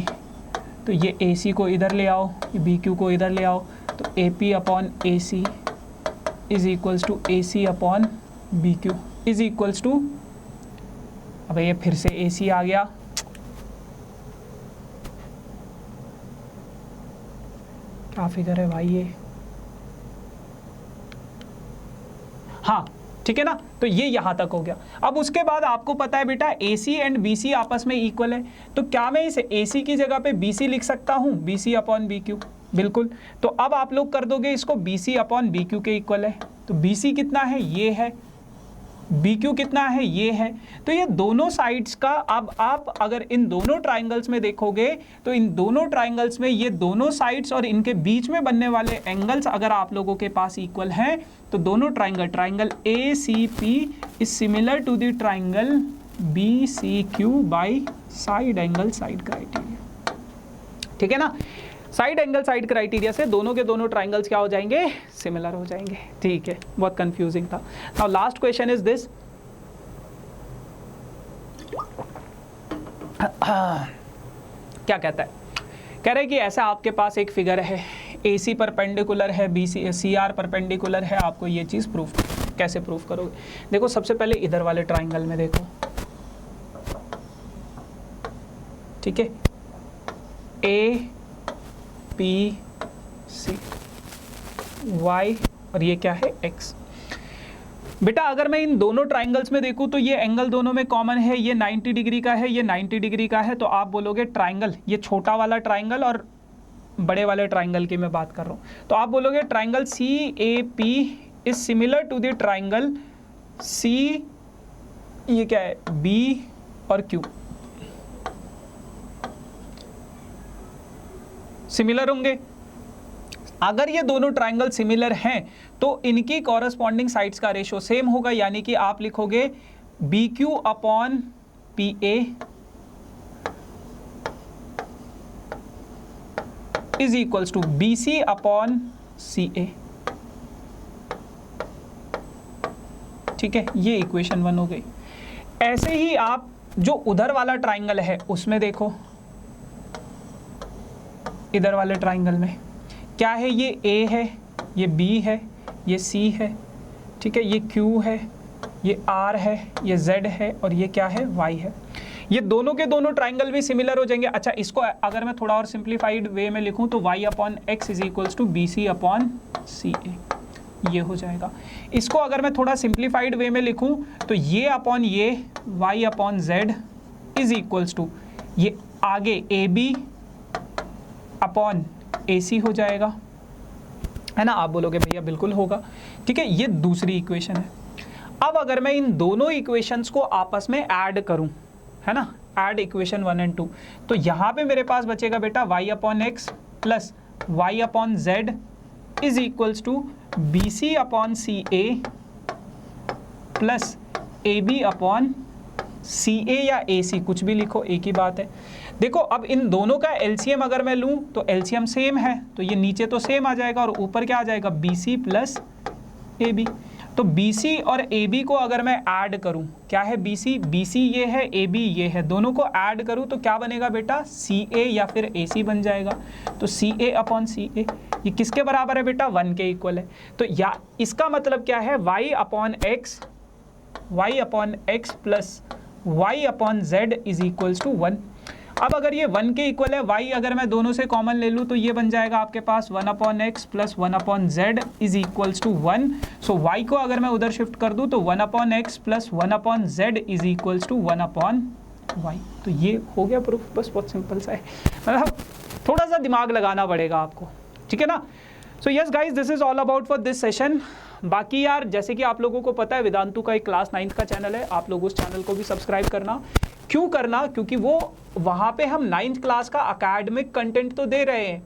तो ये AC को इधर ले आओ, ये BQ को इधर ले आओ, तो AP upon AC is equals to AC upon BQ is equals to, अब ये फिर से AC आ गया, क्या फिगर है भाई ये, हाँ ठीक है ना। तो ये यहां तक हो गया। अब उसके बाद आपको पता है बेटा AC एंड BC आपस में इक्वल है, तो क्या मैं इस AC की जगह पे BC लिख सकता हूं, BC अपॉन BQ, बिल्कुल। तो अब आप लोग कर दोगे इसको BC अपॉन BQ के इक्वल है, तो BC कितना है, ये है, BQ कितना है, ये है। तो ये दोनों साइड्स का, अब आप अगर इन दोनों ट्राइंगल्स में देखोगे तो इन दोनों ट्राइंगल्स में ये दोनों साइड्स और इनके बीच में बनने वाले एंगल्स अगर आप लोगों के पास इक्वल हैं तो दोनों triangle ACP is similar to the triangle BCQ by side angle side criteria, ठीक है ना। साइड एंगल साइड क्राइटेरिया से दोनों के दोनों ट्राइंगल्स क्या हो जाएंगे, सिमिलर हो जाएंगे, ठीक है। बहुत कंफ्यूजिंग था। Now last question is this, क्या कहता है, कह रहे हैं कि ऐसा आपके पास एक फिगर है, AC परपेंडिकुलर है, BC CR परपेंडिकुलर है, आपको ये चीज प्रूफ, कैसे प्रूफ करोगे। देखो सबसे पहले इधर वाले ट्राइंगल में देखो, ठीक है, APC Y और ये क्या है, X। बेटा अगर मैं इन दोनों ट्राइंगल्स में देखूं तो ये एंगल दोनों में कॉमन है, ये 90 डिग्री का है, ये 90 डिग्री का है, तो आप बोलोगे ट्राइंगल, ये छोटा वाला ट्राइंगल और बड़े वाले ट्राइंगल की मैं बात कर रहा हूं, तो आप बोलोगे triangle CAP is similar to the triangle C, ये क्या है, B और Q, सिमिलर होंगे। अगर ये दोनों ट्राइंगल सिमिलर हैं तो इनकी कॉरस्पॉन्डिंग साइड्स का रेशो सेम होगा, यानी कि आप लिखोगे BQ upon PA is equals to BC upon CA, ठीक है, ये इक्वेशन 1 हो गई। ऐसे ही आप जो उधर वाला ट्राइंगल है उसमें देखो, इधर वाले ट्राइंगल में क्या है, ये A है, ये B है, ये C है, ठीक है, ये Q है, ये R है, ये Z है और ये क्या है, Y है। ये दोनों के दोनों ट्राइंगल भी सिमिलर हो जाएंगे। अच्छा इसको अगर मैं थोड़ा और सिंप्लीफाइड वे में लिखूं तो Y upon X is equals to BC upon CA, ये हो जाएगा। इसको अगर मैं थोड़ा सिंप्लीफाइड वे में लिखूं तो ये अपॉन ये Y upon Z is equals to ये आगे AB अपॉन AC हो जाएगा, है ना। आप बोलोगे भैया बिल्कुल होगा, ठीक है, ये दूसरी इक्वेशन है। अब अगर मैं इन दोनों इक्वेशंस को आपस में ऐड करूं, है ना, ऐड इक्वेशन 1 एंड 2, तो यहाँ पे मेरे पास बचेगा बेटा Y upon X plus Y upon Z is equals to BC upon CA plus AB upon CA या AC, कुछ भी लिखो, एक ही बात है। देखो अब इन दोनों का LCM अगर मैं लूं तो LCM सेम है, तो ये नीचे तो सेम आ जाएगा और ऊपर क्या आ जाएगा, BC प्लस AB। तो BC और AB को अगर मैं ऐड करूं, क्या है BC ये है, AB ये है, दोनों को ऐड करूं तो क्या बनेगा बेटा, CA या फिर AC बन जाएगा। तो CA अपॉन CA ये किसके बराबर है बेटा, 1 के इक्वल है। तो या इसका मतलब क्या है, Y upon X plus Y upon Z is equals to 1। अब अगर ये 1 के इक्वल है, Y अगर मैं दोनों से कॉमन ले लूँ तो ये बन जाएगा आपके पास 1 upon X plus 1 upon Z is equals to 1। So Y को अगर मैं उधर शिफ्ट कर दूँ तो 1 upon X plus 1 upon Z is equals to 1 upon Y। तो ये हो गया प्रूफ, बस बहुत सिंपल सा है, मतलब थोड़ा सा दिमाग लगाना पड़ेगा आपको, ठीक है ना। So yes guys, this is all about for this session. बाकी यार जैसे कि आप लोगों को पता है वेदांतु का एक क्लास 9th का चैनल है, आप लोग उस चैनल को भी सब्सक्राइब करना। क्यों करना, क्योंकि वो वहाँ पे हम 9th क्लास का अकेडमिक कंटेंट तो दे रहे हैं,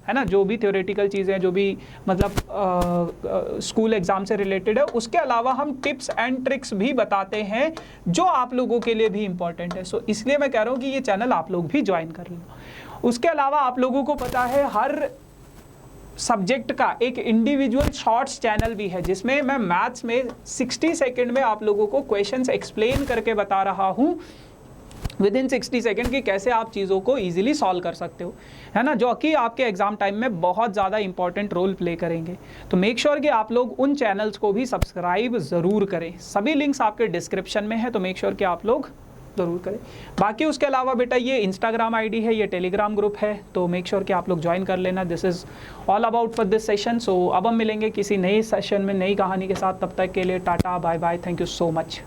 है ना, जो भी थ्योरेटिकल चीज़ें, जो भी मतलब स्कूल एग्ज़ाम से रिलेटेड है, उसके अलावा हम टिप्स एंड ट्रिक्स भी बताते हैं जो आप लोगों के लिए भी इम्पॉर्टेंट है। सो इसलिए मैं कह रहा हूँ कि ये चैनल आप लोग भी ज्वाइन कर लो। उसके अलावा आप लोगों को पता है हर सब्जेक्ट का एक इंडिविजुअल शॉर्ट्स चैनल भी है, जिसमें मैं मैथ्स में 60 सेकेंड में आप लोगों को क्वेश्चंस एक्सप्लेन करके बता रहा हूँ विद इन 60 सेकेंड कि कैसे आप चीज़ों को इजीली सॉल्व कर सकते हो, है ना, जो कि आपके एग्जाम टाइम में बहुत ज़्यादा इंपॉर्टेंट रोल प्ले करेंगे। तो मेक श्योर कि आप लोग उन चैनल्स को भी सब्सक्राइब ज़रूर करें। सभी लिंक्स आपके डिस्क्रिप्शन में है, तो मेक श्योर कि आप लोग ज़रूर करें। बाकी उसके अलावा बेटा ये इंस्टाग्राम आईडी है, ये टेलीग्राम ग्रुप है, तो मेक श्योर कि आप लोग ज्वाइन कर लेना। This is all about for this session. So अब हम मिलेंगे किसी नए सेशन में नई कहानी के साथ, तब तक के लिए tata bye bye, thank you so much.